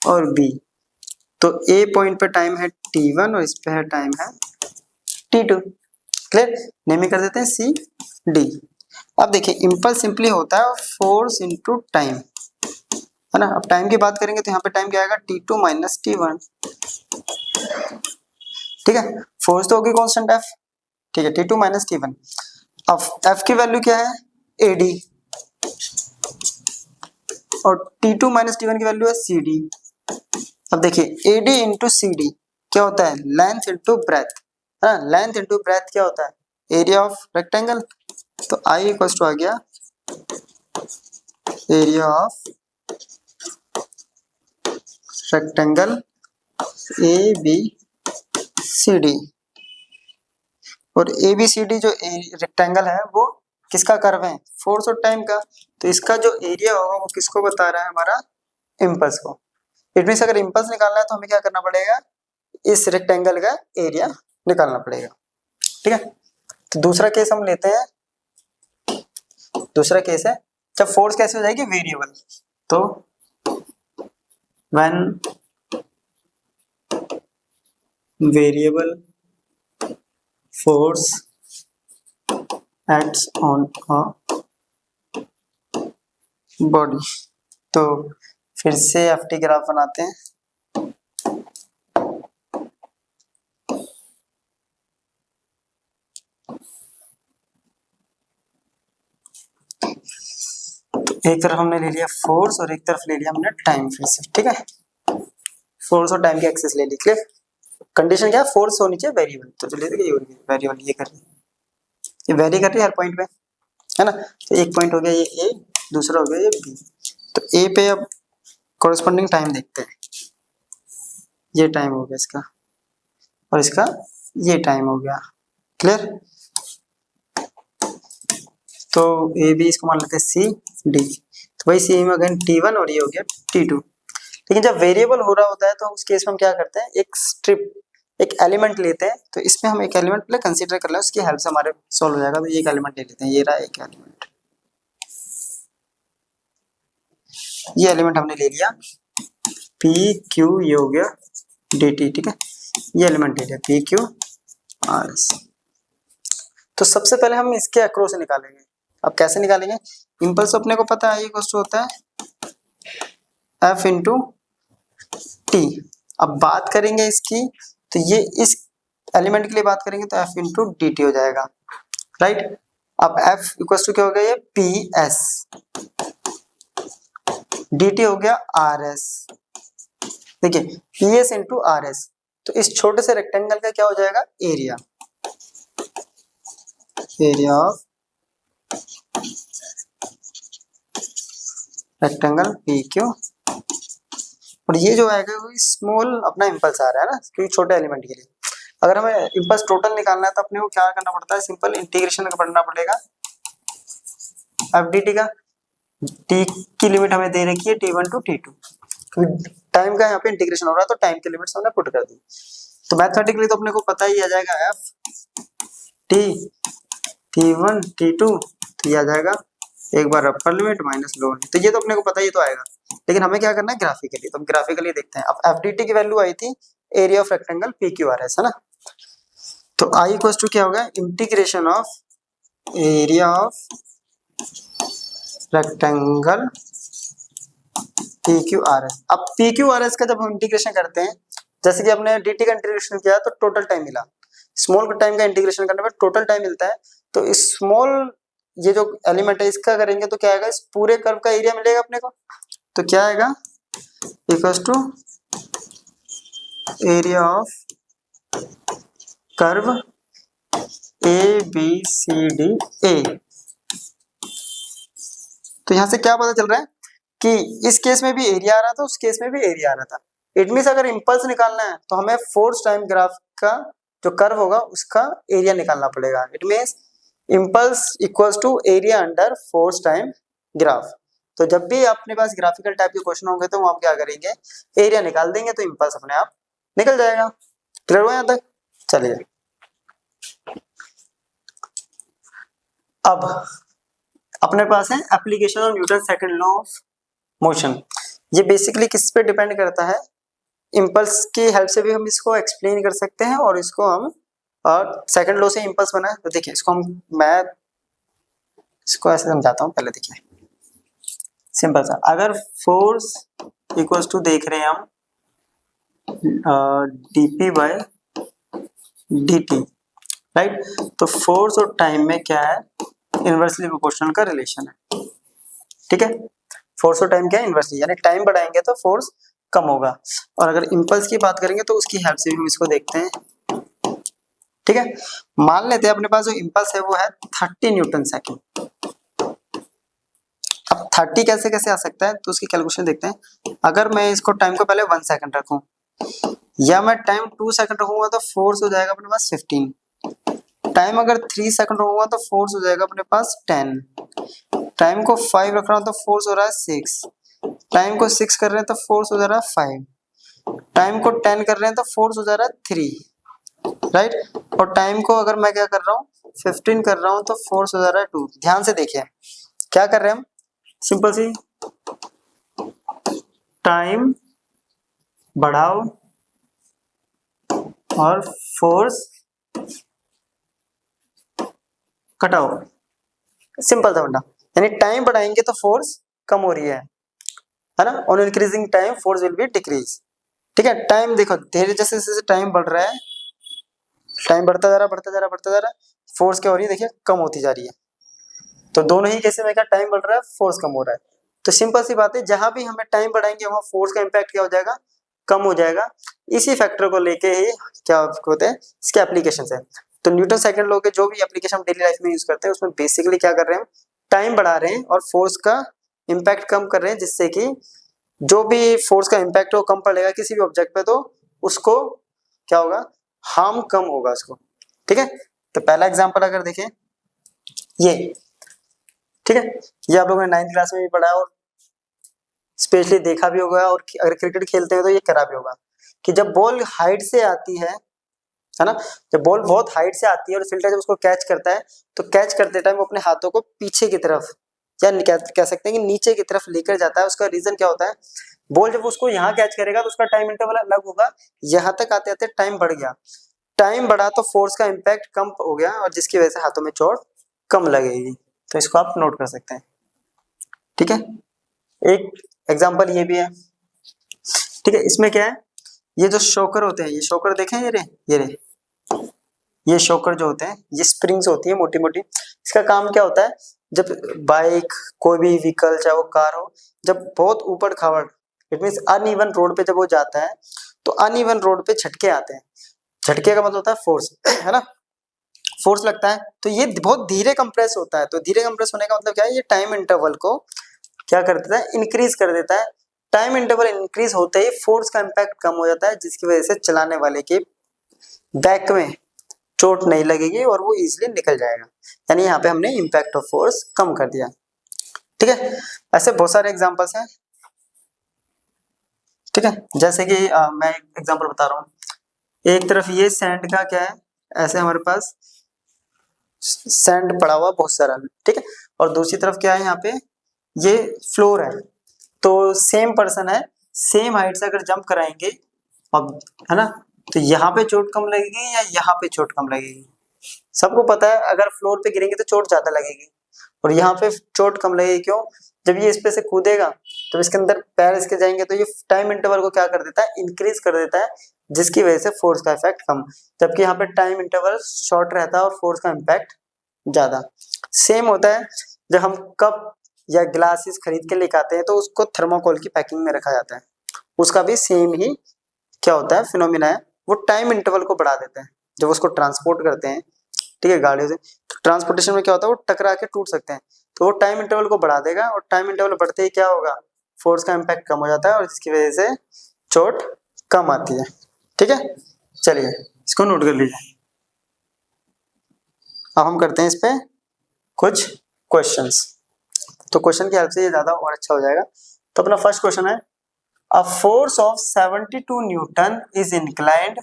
और बी। तो ए पॉइंट पे टाइम है t1 और इस पे है टाइम है t2। क्लियर, नेमिंग कर देते हैं सी डी। अब देखिए इंपल्स सिंपली होता है फोर्स इनटू टाइम, है ना। अब टाइम की बात करेंगे तो यहाँ पे टाइम क्या आएगा, t2 माइनस t1। ठीक है, फोर्स तो होगी कांस्टेंट f, ठीक है, t2 माइनस t1। अब f की वैल्यू क्या है, ad, और t2 माइनस t1 की वैल्यू है cd। अब देखिए ad इंटू cd क्या होता है, लेंथ इंटू ब्रेथ, है ना। लेंथ इंटू ब्रेथ क्या होता है, एरिया ऑफ रेक्टेंगल। तो I इक्वल टू आ गया area of rectangle A B C D. और ए बी सी डी जो रेक्टेंगल है वो किसका कर्व है, फोर्स और टाइम का। तो इसका जो एरिया होगा वो किसको बता रहा है, हमारा इम्पल्स को। इट मीन्स अगर इम्पल्स निकालना है तो हमें क्या करना पड़ेगा, इस रेक्टेंगल का एरिया निकालना पड़ेगा। ठीक है, तो दूसरा केस हम लेते हैं। दूसरा केस है जब फोर्स कैसे हो जाएगी, वेरिएबल। तो when variable force acts on a body. तो फिर से एफटी ग्राफ बनाते हैं। एक तरफ हमने ले लिया फोर्स और एक तरफ ले लिया हमने टाइम फिर से। ठीक है, फोर्स और टाइम की एक्सेस ले ली। क्लियर, कंडीशन क्या है, फोर्स होनी चाहिए वेरिएबल। तो चलिए वेरिएबल ये कर रही है, ये वेरी कर रही है हर पॉइंट पे, है ना। तो एक पॉइंट हो गया ये ए, दूसरा हो गया ये बी। तो ए पे अब कॉरेस्पॉन्डिंग टाइम देखते हैं। ये टाइम हो गया इसका, और इसका ये टाइम हो गया। क्लियर, तो ए बी इसको मान लेते हैं सी डी। तो वही सी में अगेन T1 और ये हो गया T2। लेकिन जब वेरिएबल हो रहा होता है तो उस केस में हम क्या करते हैं, एक स्ट्रिप, एक एलिमेंट लेते हैं। तो इसमें हम एक एलिमेंट पहले कंसीडर कर लें, उसकी हेल्प से हमारे सॉल्व हो जाएगा। तो ये एक एलिमेंट ले लेते हैं, ये रहा एक एलिमेंट, ये एलिमेंट हमने ले लिया पी क्यू ये हो गया डी टी, ठीक है, ये एलिमेंट ले लिया पी क्यू आर एस। तो सबसे पहले हम इसके अक्रॉस से निकालेंगे। अब कैसे निकालेंगे, इम्पल्स अपने को पता है, ये क्वेश्चन होता है एफ इंटू टी। अब बात करेंगे इसकी, तो ये इस एलिमेंट के लिए बात करेंगे तो एफ इंटू डी टी हो जाएगा, राइट। अब एफ इक्वल टू क्या हो गया, ये पी एस, डी टी हो गया आर एस। देखिए P S into R S, तो इस छोटे से रेक्टेंगल का क्या हो जाएगा, area, area of rectangle P Q. और ये जो आएगा वो स्मॉल अपना इम्पल्स आ रहा है ना, क्योंकि छोटे एलिमेंट के लिए। अगर हमें इम्पल्स टोटल निकालना है तो अपने को क्या करना पड़ता है, सिंपल इंटीग्रेशन करना पड़ेगा एफ डी टी का। टी की लिमिट हमें दे रखी है t1 टू t2, क्योंकि टाइम का यहाँ पे इंटीग्रेशन हो रहा है तो टाइम की लिमिट्स हमने पुट कर दी। तो मैथमेटिकली तो अपने को पता ही आ जाएगा एफ टी t1 t2, तो ये आ जाएगा एक बार upper limit minus lower limit. तो ये तो अपने को पता ही तो आएगा, लेकिन हमें क्या करना है ग्राफिकली। तो ग्राफिकली देखते हैं। अब एफ डी टी की वैल्यू आई थी area of rectangle P Q R S, है ना। तो आई इक्वल टू क्या होगा, integration of area of rectangle P Q R S. अब पी क्यू आर एस का जब हम इंटीग्रेशन करते हैं, जैसे कि हमने डी टी का इंटीग्रेशन किया तो टोटल टाइम मिला, स्मॉल टाइम का इंटीग्रेशन करने पर टोटल टाइम मिलता है। तो स्मॉल ये जो एलिमेंट है इसका करेंगे तो क्या आएगा, इस पूरे कर्व का एरिया मिलेगा अपने को। तो क्या आएगा, equals to area of curve A B C D A. तो यहां से क्या पता चल रहा है कि इस केस में भी एरिया आ रहा था, उस केस में भी एरिया आ रहा था। इट मीन्स अगर इंपल्स निकालना है तो हमें फोर्स टाइम ग्राफ का जो कर्व होगा उसका एरिया निकालना पड़ेगा। It means impulse equals to area under force time graph. तो जब भी अपने पास ग्राफिकल टाइप के क्वेश्चन होंगे तो हम क्या करेंगे, एरिया निकाल देंगे तो इंपल्स अपने आप निकल जाएगा। क्लियर हुआ यहाँ तक, चलिए। अब अपने पास है application of Newton second law of motion. ये बेसिकली किस पे डिपेंड करता है, इंपल्स की हेल्प से भी हम इसको एक्सप्लेन कर सकते हैं और इसको हम सेकंड लॉ से इंपल्स बना है। तो देखिए इसको मैं इसको ऐसे समझाता हूँ, पहले देखिए सिंपल सा। अगर फोर्स इक्वल्स टू देख रहे हैं हम dp बाय dt, राइट। तो फोर्स और टाइम में क्या है, इनवर्सली प्रोपोर्शनल का रिलेशन है, ठीक है। फोर्स और टाइम क्या है, इनवर्सली, यानी टाइम बढ़ाएंगे तो फोर्स कम होगा। और अगर इंपल्स की बात करेंगे तो उसकी हेल्प से भी हम इसको देखते हैं, ठीक है। मान लेते हैं अपने पास जो इंपल्स है वो है 30 न्यूटन सेकेंड। अब 30 कैसे कैसे आ सकता है तो उसकी कैलकुलेशन देखते हैं। अगर मैं इसको टाइम को पहले 1 सेकंड रखूं या मैं टाइम 2 सेकंड रखूंगा तो फोर्स हो जाएगा अपने पास 15। टाइम अगर 3 सेकंड रखूंगा तो फोर्स हो जाएगा अपने पास 10। टाइम को 5 रख रहा हूं तो फोर्स हो रहा है 6। टाइम को 6 कर रहे हैं तो फोर्स हो जा रहा है 5। टाइम को 10 कर रहे हैं तो फोर्स हो जा रहा है 3, राइट। और टाइम को अगर मैं क्या कर रहा हूँ 15 कर रहा हूँ तो फोर्स हो जा रहा है 2। ध्यान से देखिए क्या कर रहे हैं हम, सिंपल सी टाइम बढ़ाओ और फोर्स घटाओ, सिंपल था बंदा। यानी टाइम बढ़ाएंगे तो फोर्स कम हो रही है ना। On increasing time force will be decrease, ठीक है। टाइम देखो धीरे जैसे जैसे टाइम बढ़ रहा है, टाइम बढ़ता जा रहा बढ़ता जा रहा बढ़ता जा रहा, फोर्स क्या हो रही है देखिए कम होती जा रही है। तो दोनों ही केस में क्या, टाइम बढ़ रहा है फोर्स कम हो रहा है। तो सिंपल सी बात है, जहां भी हमें टाइम बढ़ाएंगे वहां फोर्स का इम्पैक्ट क्या हो जाएगा, कम हो जाएगा। इसी फैक्टर को लेके ही क्या होते हैं इसके एप्लीकेशन है। तो न्यूटन सेकंड लॉ के जो भी एप्लीकेशन हम डेली लाइफ में यूज करते हैं उसमें बेसिकली क्या कर रहे हैं, टाइम बढ़ा रहे हैं और फोर्स का इम्पैक्ट कम कर रहे हैं, जिससे कि जो भी फोर्स का इम्पैक्ट हो कम पड़ेगा किसी भी ऑब्जेक्ट पे तो उसको क्या होगा, हार्म कम होगा उसको, ठीक है। तो पहला एग्जांपल अगर देखें ये, ठीक है, ये आप लोगों ने 9th क्लास में भी पढ़ा है और स्पेशली देखा भी होगा, और अगर क्रिकेट खेलते हैं तो ये करा भी होगा कि जब बॉल हाइट से आती है ना, जब बॉल बहुत हाइट से आती है और फील्डर जब उसको कैच करता है तो कैच करते टाइम वो अपने हाथों को पीछे की तरफ या कह सकते हैं कि नीचे की तरफ लेकर जाता है। उसका रीजन क्या होता है, बॉल जब उसको यहाँ कैच करेगा तो उसका टाइम इंटरवल अलग होगा, यहाँ तक आते आते टाइम बढ़ गया, टाइम बढ़ा तो फोर्स का इम्पैक्ट कम हो गया और जिसकी वजह से हाथों में चोट कम लगेगी। तो इसको आप नोट कर सकते हैं। ठीक है, एक एग्जांपल ये भी है। ठीक है, इसमें क्या है, ये जो शोकर होते हैं, ये शोकर देखें, ये शोकर जो होते हैं, ये स्प्रिंग्स होती है मोटी मोटी। इसका काम क्या होता है, जब बाइक कोई भी व्हीकल चाहे वो कार हो, जब बहुत ऊपर खावड़ इट मीन अनइवन रोड पे जब वो जाता है तो अनइवन रोड पे झटके आते हैं। झटके का मतलब होता है फोर्स, है ना, फोर्स लगता है तो ये बहुत धीरे कंप्रेस होता है। तो धीरे कंप्रेस होने का मतलब क्या है, ये टाइम इंटरवल को क्या कर देता है, इंक्रीज कर देता है। टाइम इंटरवल इंक्रीज होते ही फोर्स का इम्पैक्ट कम हो जाता है, जिसकी वजह से चलाने वाले के बैक में चोट नहीं लगेगी और वो इजीली निकल जाएगा। यानी यहाँ पे हमने इम्पैक्ट ऑफ फोर्स कम कर दिया। ठीक है, ऐसे बहुत सारे एग्जांपल्स हैं। ठीक है, जैसे कि मैं एक एग्जांपल बता रहा हूँ, एक तरफ ये सैंड का क्या है, ऐसे हमारे पास सैंड पड़ा हुआ बहुत सारा, ठीक है, और दूसरी तरफ क्या है, यहाँ पे ये फ्लोर है। तो सेम पर्सन है, सेम हाइट से अगर जंप कराएंगे अब, है ना, तो यहाँ पे चोट कम लगेगी या यहाँ पे चोट कम लगेगी। सबको पता है अगर फ्लोर पे गिरेंगे तो चोट ज्यादा लगेगी और यहाँ पे चोट कम लगेगी। क्यों, जब ये इस पे से कूदेगा तो इसके अंदर पैर इसके जाएंगे तो ये टाइम इंटरवल को क्या कर देता है, इंक्रीज कर देता है, जिसकी वजह से फोर्स का इफेक्ट कम। जबकि यहाँ पे टाइम इंटरवल शॉर्ट रहता है और फोर्स का इम्पैक्ट ज्यादा। सेम होता है जब हम कप या ग्लासेस खरीद के लेके आते हैं तो उसको थर्माकोल की पैकिंग में रखा जाता है, उसका भी सेम ही क्या होता है, फिनोमिना है, वो टाइम इंटरवल को बढ़ा देते हैं। जब उसको ट्रांसपोर्ट करते हैं, ठीक है, गाड़ियों से, तो ट्रांसपोर्टेशन में क्या होता है, वो टकरा के टूट सकते हैं, तो वो टाइम इंटरवल को बढ़ा देगा और टाइम इंटरवल बढ़ते ही क्या होगा, फोर्स का इम्पैक्ट कम हो जाता है और जिसकी वजह से चोट कम आती है। ठीक है, चलिए इसको नोट कर लीजिए। अब हम करते हैं इस पे कुछ क्वेश्चंस, तो क्वेश्चन की हेल्प से ये ज्यादा और अच्छा हो जाएगा। तो अपना फर्स्ट क्वेश्चन है, a force of 72 Newton is inclined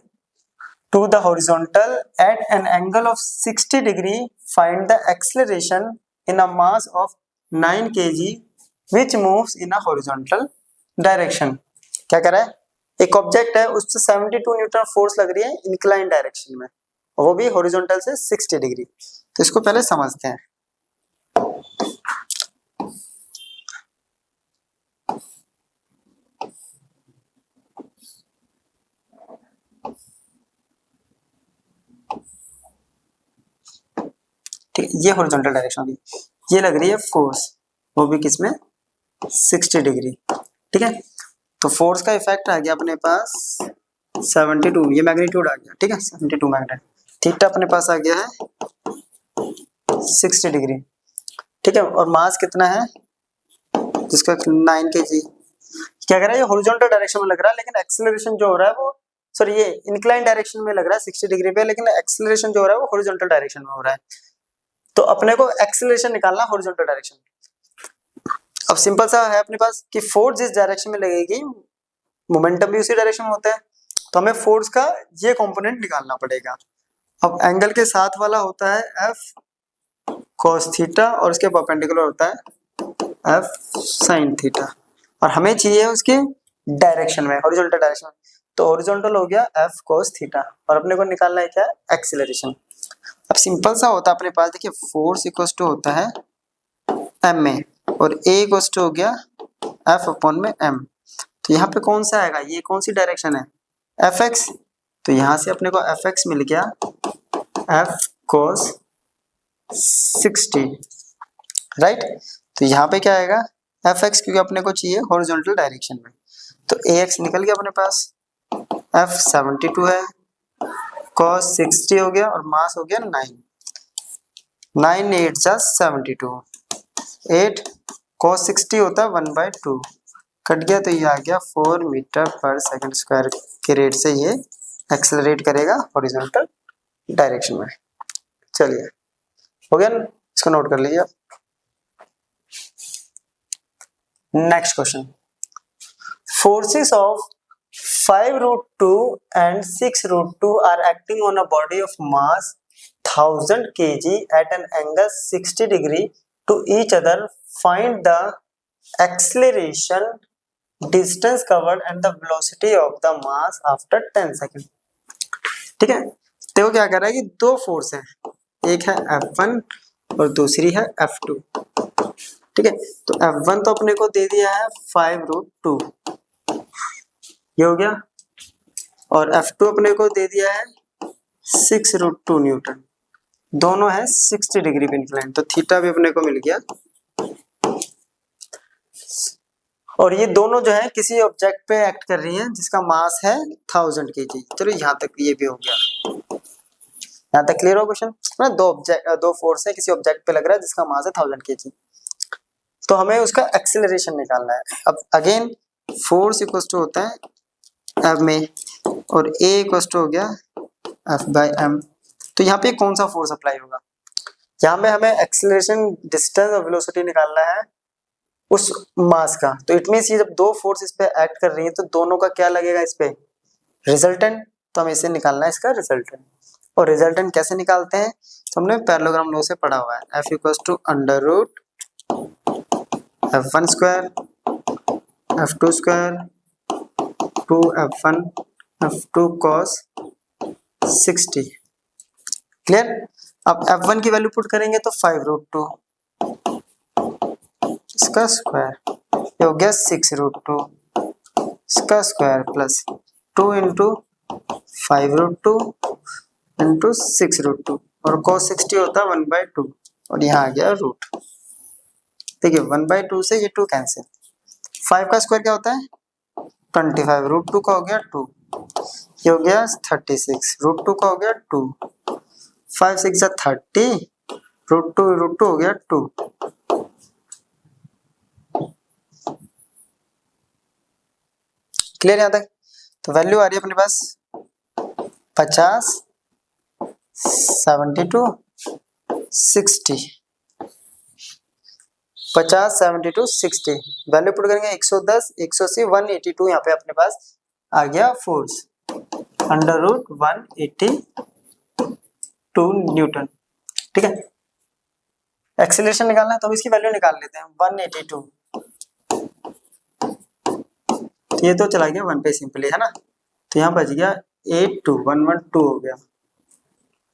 to the horizontal at an angle of 60 degree. Find the acceleration in a mass of 9 kg which moves in a horizontal direction. क्या कर रहा है, एक ऑब्जेक्ट है, उस पर 72 Newton force लग रही है इंक्लाइन डायरेक्शन में, वो भी हॉरिजॉन्टल से 60 डिग्री। तो इसको पहले समझते हैं। ठीक है, ये हॉरिजॉन्टल डायरेक्शन होगी, ये लग रही है फोर्स, वो भी किसमें, 60 डिग्री। ठीक है, तो फोर्स का इफेक्ट आ गया अपने पास 72, ये मैग्नीट्यूड आ गया। ठीक है, 72 मैग्नेट, थीटा अपने पास आ गया है 60 डिग्री। ठीक है, और मास कितना है जिसका 9 kg। क्या कर रहा है, ये हॉरिजॉन्टल डायरेक्शन में लग रहा है, लेकिन एक्सेलरेशन जो हो रहा है वो, सॉरी, ये इंक्लाइन डायरेक्शन में लग रहा है 60 डिग्री पे, लेकिन एक्सेलरेशन जो हो रहा है वो हॉरिजॉन्टल डायरेक्शन में हो रहा है। तो अपने को एक्सेलरेशन निकालना हॉरिजॉन्टल डायरेक्शन। अब सिंपल सा है अपने पास कि फोर्स जिस डायरेक्शन में लगेगी मोमेंटम भी उसी डायरेक्शन में होता है, तो हमें फोर्स का ये कंपोनेंट निकालना पड़ेगा। अब एंगल के साथ वाला होता है एफ cos थीटा और उसके परपेंडिकुलर होता है एफ sin थीटा, और हमें चाहिए उसके डायरेक्शन में, हॉरिजॉन्टल डायरेक्शन में। तो हॉरिजॉन्टल हो गया एफ cos थीटा और अपने को निकालना है क्या, एक्सीलरेशन। अब सिंपल सा होता है अपने पास, देखिए फोर्स इक्वल्स टू होता है एम ए और ए इक्वल्स टू हो गया एफ अपॉन में एम। तो यहाँ पे कौन सा आएगा, ये कौन सी डायरेक्शन है, एफ एक्स, तो यहाँ से अपने को एफ एक्स मिल गया एफ cos 60, राइट। तो यहाँ पे क्या आएगा एफ एक्स, क्योंकि अपने को चाहिए हॉरिजॉन्टल डायरेक्शन में, तो ए एक्स निकल गया अपने पास, एफ 72 है, cos 60 हो गया और मास हो गया 9, 9 8 जा 72, 8 cos 60 होता है 1/2, कट गया तो ये आ गया 4 मीटर पर सेकंड स्क्वायर के रेट से ये एक्सेलरेट करेगा हॉरिजॉन्टल डायरेक्शन में। चलिए हो गया ना, इसको नोट कर लीजिए। Next question, forces of 5√2 and 6√2 are acting on a body of mass 1000 kg at an angle 60 degree to each other. Find the acceleration, distance covered and the velocity of the mass after 10 seconds. ठीक है, देखो क्या कर रहा है कि दो force है, एक है F1 और दूसरी है F2। ठीक है, तो F1 तो अपने को दे दिया है 5√2, ये हो गया, और F2 अपने को दे दिया है 6√2 न्यूटन, दोनों है 60 डिग्री पे इंक्लाइन, तो थीटा भी अपने को मिल गया। और ये दोनों जो है किसी ऑब्जेक्ट पे एक्ट कर रही हैं जिसका मास है 1000 kg। चलो यहाँ तक ये भी हो गया, यहाँ तक क्लियर हो क्वेश्चन ना। दो फोर्स है, किसी ऑब्जेक्ट पे लग रहा है जिसका मास है 1000 kg, तो हमें उसका एक्सेलरेशन निकालना है। अब अगेन फोर्स इक्वल टू होता है एफ में, और ए इक्वल टू हो गया F/m। तो यहाँ पे कौन सा फोर्स अप्लाई होगा, यहाँ पे हमें एक्सेलरेशन, डिस्टेंस और वेलोसिटी निकालना है उस मास का। तो इट मींस ये जब दो फोर्स इस पे एक्ट कर रही है तो दोनों का क्या लगेगा इस पे, रिजल्टेंट। तो हमें इसे निकालना है इसका रिजल्टेंट, और रिजल्टेंट कैसे निकालते हैं, तो हमने पैरेललोग्राम लॉ से पढ़ा हुआ है, F = √(f1², f2², 2f1 f2 cos 60। Clear. अब F1 की वैल्यू पुट करेंगे तो 5√2 इसका स्क्वायर, ये हो गया 6√2 इसका स्क्वायर प्लस 2 × 5√2 × 6√2, और cos 60 होता है 1/2, और यहाँ आ गया रूट। देखिए 1/2 से ये 2 कैंसिल, 5 का स्क्वायर क्या होता है 25, √2 का हो गया 2, ये हो गया 36, √2 का हो गया 2, 5 × 6 = 30, √2 हो गया 2। क्लियर यहाँ तक। तो वैल्यू आ रही है अपने पास 50, 72, 60, 50, 72, 60, वैल्यू पुट करेंगे 110, 180, 182, यहाँ पे अपने पास आ गया फोर्स √182 न्यूटन। ठीक है, एक्सेलरेशन निकालना है तो हम इसकी वैल्यू निकाल लेते हैं 182, तो ये तो चला गया 1 पे सिंपली, है ना। तो यहाँ बच गया 82, 112 हो गया।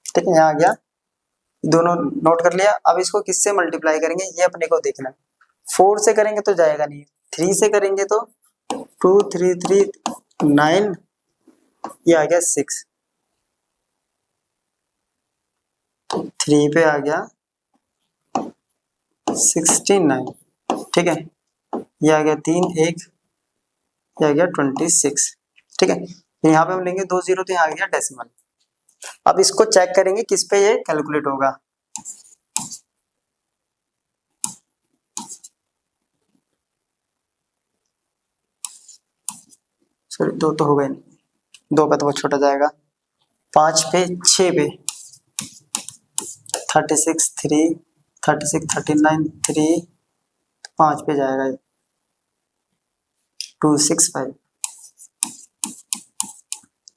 ठीक है, यहाँ आ गया, दोनों नोट कर लिया। अब इसको किससे मल्टीप्लाई करेंगे ये अपने को देखना है। 4 से करेंगे तो जाएगा नहीं, 3 से करेंगे तो 2, 3, 3, 9, ये आ गया 6, 3 पे आ गया 69। ठीक है, ये आ गया 3, 1, ये आ गया 26। ठीक है, यहाँ पे हम लेंगे 2 0, तो यहाँ आ गया डेसिमल। अब इसको चेक करेंगे किस पे ये कैलकुलेट होगा। सॉरी 2 तो हो गए नहीं, 2 का तो बहुत छोटा जाएगा, 5 पे 6 पे 36, 3, 36, 39, 3, 5 पे जाएगा 265,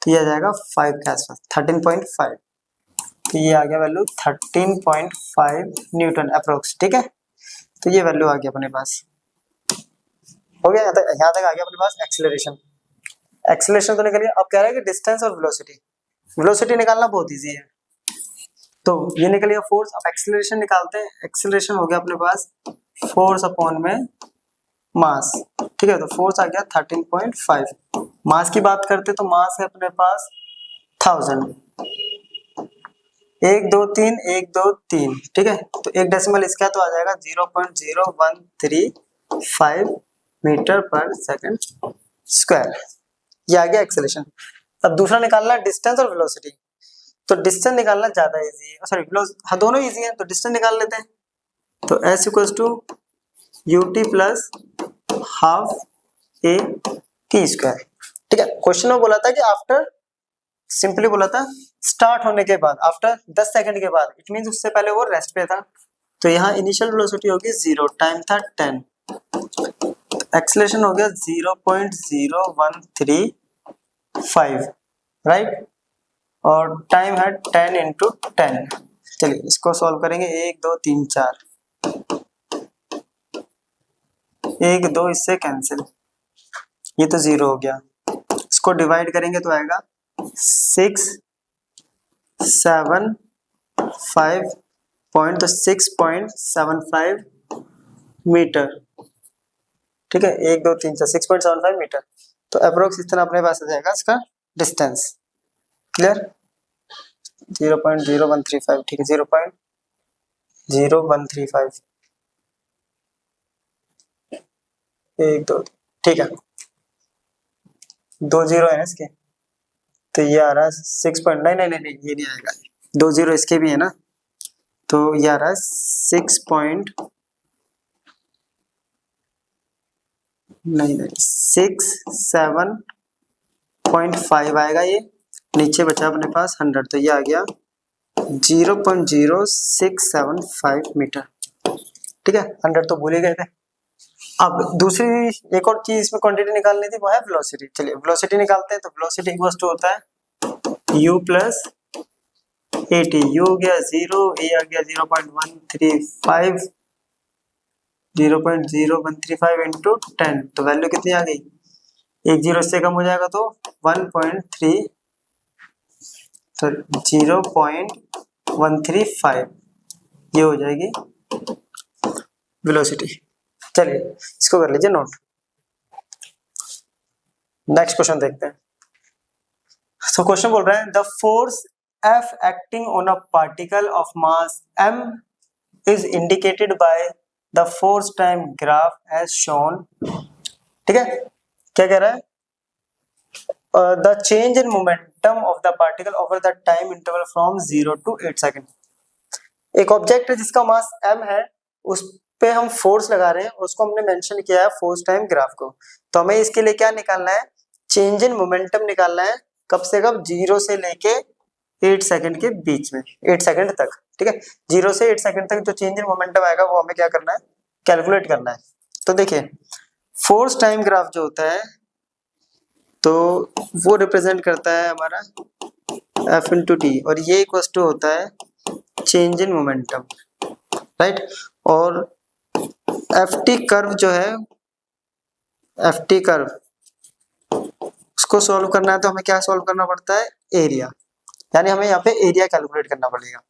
तो ये आ जाएगा 5 के आसपास 13.5, तो ये आ गया वैल्यू 13.5 न्यूटन अप्रोक्स। ठीक है, तो ये वैल्यू आ गया अपने पास, हो गया। यहाँ तक आ गया अपने पास एक्सेलरेशन। एक्सेलरेशन तो निकल गया। अब कह रहा है कि डिस्टेंस और वेलोसिटी, वेलोसिटी निकालना बहुत इजी है, तो ये निकल गया फोर्स। अब एक्सेलरेशन निकालते हैं। एक्सेलरेशन हो गया अपने पास फोर्स अपॉन में मास। ठीक है, तो फोर्स आ गया 13.5। मास की बात करते तो मास है अपने पास 1000, 1 2 3 1 2 3। ठीक है, तो एक डेसिमल इसका तो आ जाएगा 0.0135 मीटर पर सेकंड स्क्वायर। ये आ गया एक्सेलरेशन। अब दूसरा निकालना है डिस्टेंस और वेलोसिटी। तो डिस्टेंस निकालना ज्यादा इजी है, सॉरी हाँ दोनों इजी है, तो डिस्टेंस निकाल लेते हैं। तो S = UT plus half AT²। ठीक है, क्वेश्चन में बोला था कि आफ्टर, सिंपली बोला था स्टार्ट होने के बाद, आफ्टर 10 सेकंड के बाद, इट मींस उससे पहले वो रेस्ट पे था। तो यहाँ इनिशियल वेलोसिटी होगी 0, टाइम था 10, एक्सेलरेशन हो गया 0.0135, राइट, और टाइम है 10 इंटू 10। चलिए इसको सॉल्व करेंगे, 1 2 3 4, 1 2 इससे कैंसिल, ये तो 0 हो गया। इसको डिवाइड करेंगे तो आएगा 6 7 5 पॉइंट, तो 6.75 मीटर, ठीक है, 1 2 3 4 6.75 मीटर। तो अप्रोक्स इतना अपने पास आ जाएगा इसका डिस्टेंस। क्लियर? 0.0135, ठीक है, 0.0135, 1 2, ठीक है, 2 0 है ना इसके, तो ये आ रहा है 6 पॉइंट, नहीं नहीं नहीं ये नहीं आएगा, 2 0 इसके भी है ना, तो ये आ रहा है 6 पॉइंट, नहीं 6.7.5 आएगा, ये नीचे बचा अपने पास 100, तो ये आ गया 0.0675 मीटर, ठीक है, 100 तो भूल ही गए थे। अब दूसरी एक और चीज इसमें क्वांटिटी निकालनी थी, वो है वेलोसिटी। चलिए वेलोसिटी निकालते हैं। तो वेलोसिटी इक्वल्स टू होता है u प्लस at, u हो गया 0, a आ गया 0.135, 0.0135 इंटू 10, तो वैल्यू कितनी आ गई, 1 0 इससे कम हो जाएगा तो 1.3, तो 0.135 ये हो जाएगी वेलोसिटी। चलिए इसको कर लीजिए नोट। नेक्स्ट क्वेश्चन देखते हैं। तो क्वेश्चन बोल रहा है the force F acting on a particle of mass m is indicated by the force time graph as shown। ठीक है, क्या कह रहा है, the change in momentum of the particle over the time interval from 0 to 8 second. एक object है जिसका मास m है, उस पे हम फोर्स लगा रहे हैं और उसको हमने मेंशन किया है फोर्स टाइम ग्राफ को। तो हमें इसके लिए क्या निकालना है, चेंज इन मोमेंटम निकालना है, कब से कब, 0 से लेके 8 सेकंड के बीच में, 8 सेकंड तक, ठीक है, 0 से 8 सेकंड तक जो चेंज इन मोमेंटम आएगा वो हमें क्या करना है, कैलकुलेट करना है। तो देखिए फोर्स टाइम ग्राफ जो होता है तो वो रिप्रेजेंट करता है हमारा F इंटू टी, और ये इक्वल टू होता है चेंज इन मोमेंटम, राइट। और एफ टी कर्व जो है, एफ टी कर्व उसको सॉल्व करना है तो हमें क्या सॉल्व करना पड़ता है, एरिया, यानी हमें यहाँ पे एरिया कैलकुलेट करना पड़ेगा।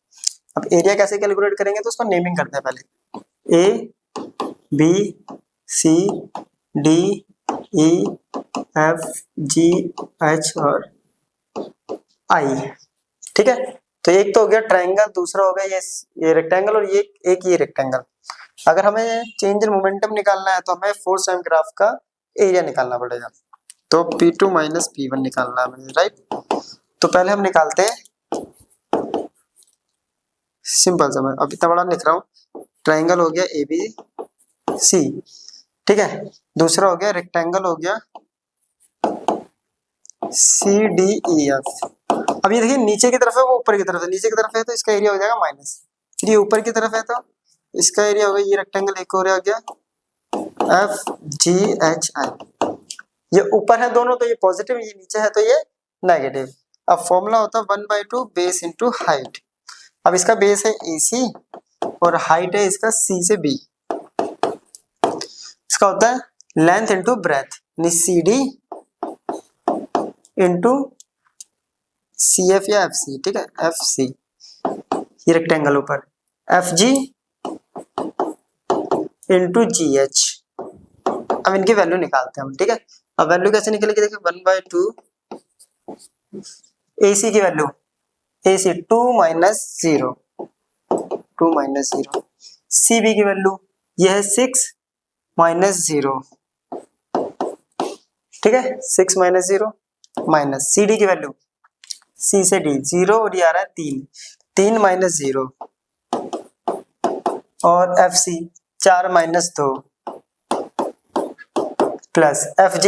अब एरिया कैसे कैलकुलेट करेंगे, तो उसको नेमिंग करते हैं पहले, A B C D E F G H और आई, ठीक है। तो एक तो हो गया ट्रायंगल, दूसरा हो गया ये रेक्टेंगल, और ये एक ये रेक्टेंगल। अगर हमें चेंज इन मोमेंटम निकालना है तो हमें फोर्स टाइम ग्राफ का एरिया निकालना पड़ेगा। तो P2 माइनस P1 निकालना है, राइट। तो पहले हम निकालते हैं सिंपल सा, मैं अब इतना बड़ा लिख रहा हूँ, ट्रायंगल हो गया ए बी सी, ठीक है, दूसरा हो गया रेक्टेंगल हो गया सी डी ई एफ। अब ये देखिए नीचे की तरफ है वो ऊपर की तरफ है, नीचे की तरफ है तो इसका एरिया हो जाएगा माइनस, फिर ये ऊपर की तरफ है तो इसका एरिया होगा, ये रेक्टेंगल एक हो गया एफ जी एच आई, ये ऊपर है दोनों तो ये पॉजिटिव, ये नीचे है तो ये नेगेटिव। अब फॉर्मूला होता है 1/2 बेस इंटू हाइट। अब इसका बेस है AC और हाइट है इसका C से B। इसका होता है length into breadth, CD into CF या FC, ठीक है, FC ये रेक्टेंगल ऊपर, FG इंटू GH। अब इनकी वैल्यू निकालते हैं हम, ठीक है। अब वैल्यू कैसे निकलेगी, देखिए 1/2 AC की value, AC 2 minus 0, 2 minus 0, CB की वैल्यू ये है 6 माइनस 0, ठीक है, 6 माइनस 0 माइनस CD की वैल्यू C से D 0 और ये आ रहा है 3, 3 माइनस 0 और FC 4 minus 2 plus FG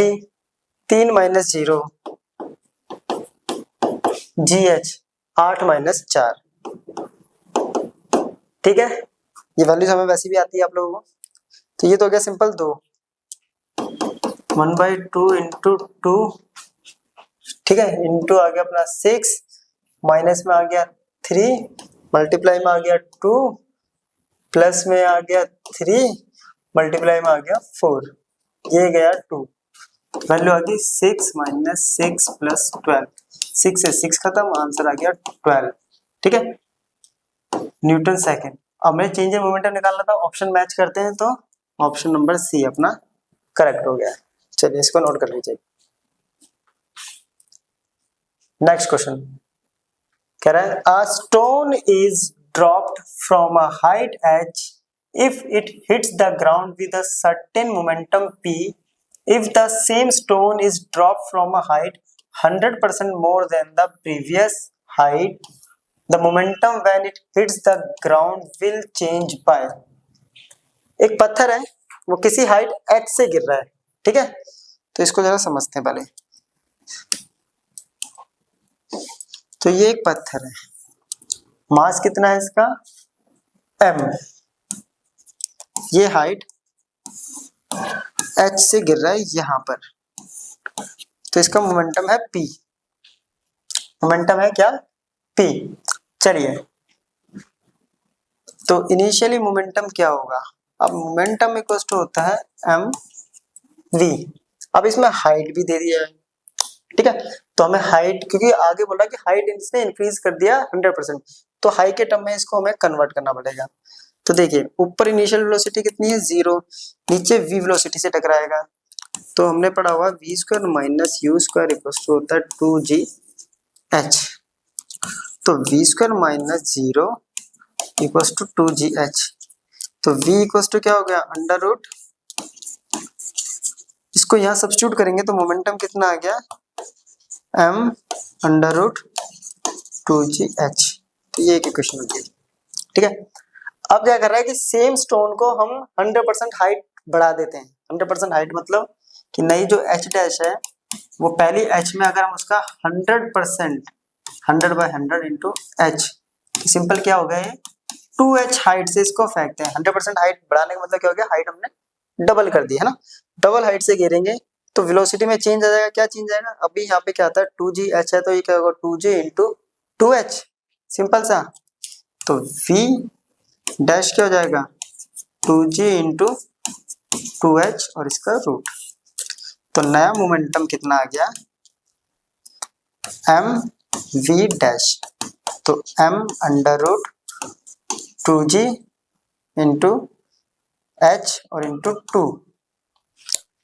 3 minus 0 GH 8 minus 4, ठीक है। ये वैल्यूज हमें वैसे भी आती है आप लोगों को। तो ये तो हो गया सिंपल 2, 1/2 इंटू 2, ठीक है, इंटू आ गया अपना 6, माइनस में आ गया 3, मल्टीप्लाई में आ गया 2, प्लस में आ गया 3, मल्टीप्लाई में आ गया 4, ये गया 2, वैल्यू आ गई 6 माइनस 6 प्लस 12, 6 से 6 खत्म, आंसर आ गया 12, ठीक है, न्यूटन सेकेंड। अब मैं चेंज इन मोमेंटम निकालना था, ऑप्शन मैच करते हैं तो ऑप्शन नंबर सी अपना करेक्ट हो गया। चलिए इसको नोट कर लीजिए। नेक्स्ट क्वेश्चन कह रहा है a stone is dropped from a height h if it hits the ground with a certain momentum p, if the same stone is dropped from a height 100% more than the previous height, the momentum when it hits the ground will change by। एक पत्थर है, वो किसी height h से गिर रहा है, ठीक है, तो इसको जरा समझते हैं पहले। तो ये एक पत्थर है, मास कितना है इसका m, ये हाइट h से गिर रहा है यहां पर, तो इसका मोमेंटम है p, मोमेंटम है क्या p। चलिए तो इनिशियली मोमेंटम क्या होगा, अब मोमेंटम इक्वल टू होता है m v। अब इसमें हाइट भी दे दिया है, ठीक है, तो हमें हाइट, क्योंकि आगे बोला कि हाइट इसने इंक्रीज कर दिया 100%, तो हाई के टर्म में इसको हमें कन्वर्ट करना पड़ेगा। तो देखिए ऊपर इनिशियल वेलोसिटी कितनी है 0, नीचे v वेलोसिटी से टकराएगा, तो हमने पढ़ा हुआ v square minus u square equal to होता है 2gh, तो v स्क्वायर माइनस 0 इक्वल टू 2gh, तो v इक्वल टू क्या हो गया अंडर रूट, इसको यहाँ सब्स्टिट्यूट करेंगे तो मोमेंटम कितना आ गया m अंडर रूट 2gh, तो ये एक इक्वेशन हो गई, ठीक है। अब क्या कर रहा है कि सेम स्टोन को हम 100% हाइट बढ़ा देते हैं, 100% हाइट मतलब कि नई जो h डैश है वो पहली h में अगर हम उसका 100% 100/100 इंटू h, सिंपल क्या हो गया ये 2h हाइट से इसको फेंकते हैं, 100% हाइट बढ़ाने का मतलब क्या हो गया, हाइट हमने डबल कर दी है ना, डबल हाइट से गिरेंगे तो वेलोसिटी में चेंज आ जाएगा, क्या चेंज आएगा, अभी यहाँ पे क्या आता है 2gh है, तो ये क्या होगा 2g इंटू 2h, सिंपल सा, तो v डैश क्या हो जाएगा 2g इंटू 2h और इसका रूट, तो नया मोमेंटम कितना आ गया m v डैश, तो m under root 2g into h और इंटू 2।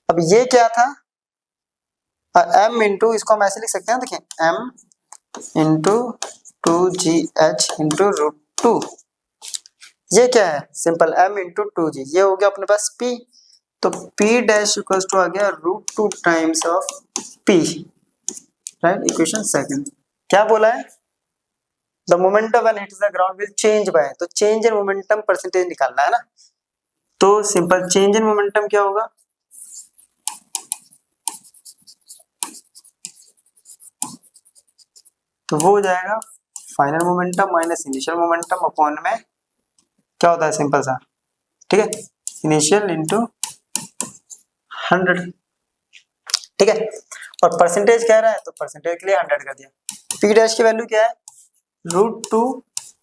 अब ये क्या था m इंटू, इसको हम ऐसे लिख सकते हैं, देखिए m into 2gh into root 2, ये क्या है सिंपल m इंटू 2g, ये हो गया अपने पास p, तो p डैश इक्वल्स टू आ गया root 2 times of p, right, equation second. क्या बोला है the momentum when hits the ground will change by, तो चेंज इन मोमेंटम परसेंटेज निकालना है ना, तो सिंपल चेंज इन मोमेंटम क्या होगा, तो वो हो जाएगा final momentum minus initial momentum upon में क्या होता है सिंपल सा, ठीक है, इनिशियल इंटू 100, ठीक है, और परसेंटेज कह रहा है तो परसेंटेज के लिए 100 कर दिया। p डैश की वैल्यू क्या है रूट 2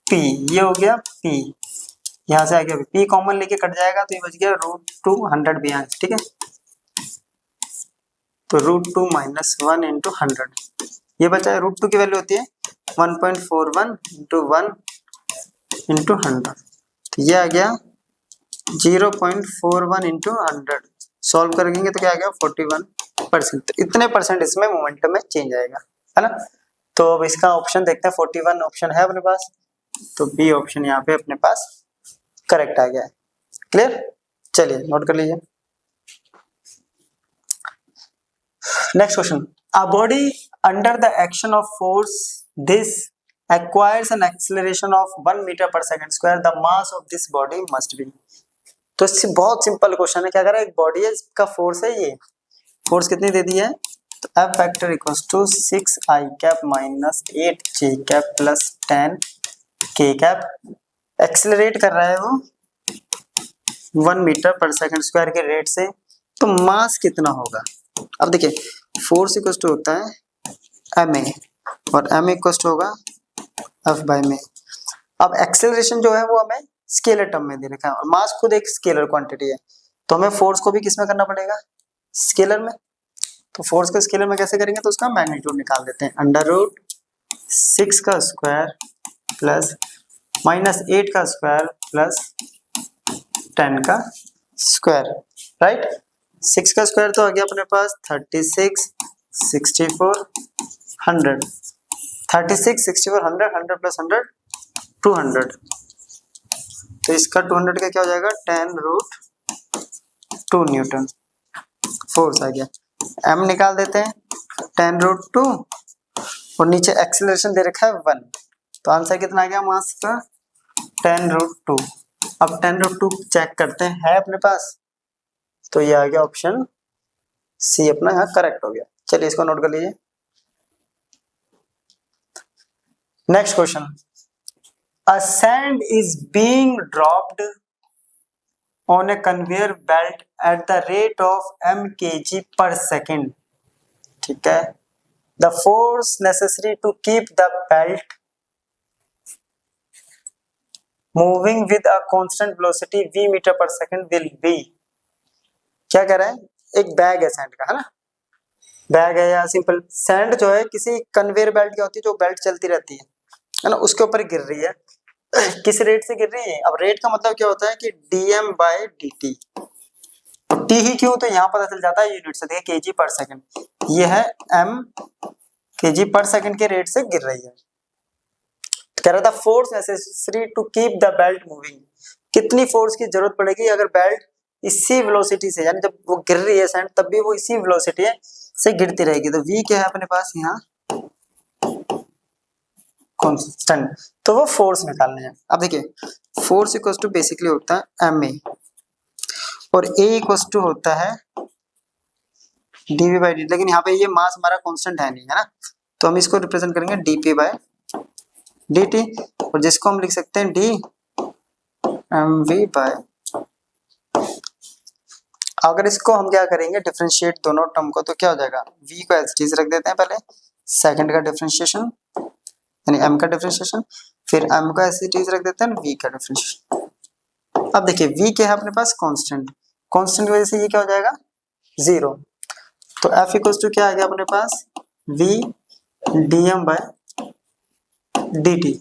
p, ये हो गया p, यहाँ से आ गया p कॉमन लेके कट जाएगा तो ये बच गया रूट 2 100 भी, ठीक है, तो रूट 2 माइनस 1 इंटू 100, ये बचा है रूट 2 की वैल्यू होती है 1.41 इंटू 1 इंटू 100, तो ये आ गया 0.41 इंटू 100, सॉल्व करेंगे तो क्या आ गया 41%, तो इतने परसेंट इसमें मोमेंटम में चेंज आएगा, है ना। तो अब इसका ऑप्शन देखते हैं, 41 ऑप्शन है अपने पास, तो बी ऑप्शन यहाँ पे अपने पास करेक्ट आ गया है, क्लियर। चलिए नोट कर लीजिए। Next question, a body under the action of force this acquires an acceleration of 1 meter per second square, the mass of this body must be। तो इससे बहुत सिंपल क्वेश्चन है, क्या कर रहा है एक बॉडी है इसका फोर्स है, ये फोर्स कितनी दे दी है, तो F factor equals to 6i cap minus 8j cap plus 10k cap, accelerate कर रहा है वो 1 मीटर पर सेकंड स्क्वायर के रेट से, तो मास कितना होगा, अब देखिए फोर्स इक्वल टू होता है एम ए और एम इक्वल टू होगा एफ बाई में। अब एक्सेलरेशन जो है वो हमें स्केलर टर्म में दे रखा है और मास खुद एक स्केलर क्वांटिटी है, तो हमें फोर्स को भी किस में करना पड़ेगा, स्केलर में। तो फोर्स को स्केलर में कैसे करेंगे, तो उसका मैग्नीट्यूड निकाल देते हैं, अंडर रूट 6 का स्क्वायर प्लस -8 का स्क्वायर प्लस 10 का स्क्वायर, राइट। 6 का स्क्वायर तो आ गया अपने पास 36, 64, 100, 36, 64, 100, 100 प्लस 100 200, तो इसका 200 का क्या हो जाएगा 10√2 न्यूटन फोर्स आ गया। m निकाल देते हैं 10√2 और नीचे एक्सीलरेशन दे रखा है 1, तो आंसर कितना आ गया मास का 10√2। अब 10√2 चेक करते हैं है अपने पास, तो ये आ गया ऑप्शन सी अपना यहाँ करेक्ट हो गया। चलिए इसको नोट कर लीजिए। Next question, a sand is being dropped on a conveyor belt at the rate of m kg per second, ठीक है। the force necessary to keep the belt moving with a constant velocity v meter per second will be, क्या कह रहा है, एक bag है sand का, है ना, बैग है या सिंपल सैंड जो है किसी कन्वेयर बेल्ट की होती है जो बेल्ट चलती रहती है ना, उसके ऊपर गिर रही है। किस रेट से गिर रही है, अब रेट का मतलब क्या होता है कि dm बाई dt, टी ही क्यों, तो यहाँ पता चल जाता है यूनिट से, देखिए केजी पर सेकंड, ये है m केजी पर सेकंड के रेट से गिर रही है। कह रहा था force necessary to keep the belt moving, कितनी फोर्स की जरूरत पड़ेगी अगर बेल्ट इसी वेलोसिटी से, यानी जब वो गिर रही है सैंड तब भी वो इसी वेलोसिटी से गिरती रहेगी, तो v क्या है अपने पास यहाँ कांस्टेंट, तो वो फोर्स निकालने हैं। अब देखिए फोर्स इक्वल टू बेसिकली होता है ma और a इक्वल टू होता है dv बाई dt, लेकिन यहाँ पे ये मास हमारा कांस्टेंट है नहीं, है ना, तो हम इसको रिप्रेजेंट करेंगे dp बाई dt और जिसको हम लिख सकते हैं d mv बाई, अगर इसको हम क्या करेंगे डिफरेंशिएट दोनों टर्म को, तो क्या हो जाएगा v को एज इट इज रख देते हैं पहले, सेकंड का डिफरेंशिएशन यानी m का डिफरेंशिएशन, फिर m का एज इट इज रख देते हैं v का डिफरेंशिएशन। अब देखिए v क्या है अपने पास कांस्टेंट, कांस्टेंट की वजह से ये क्या हो जाएगा 0, तो f इक्वल्स टू क्या आ गया अपने पास v dm बाई dt,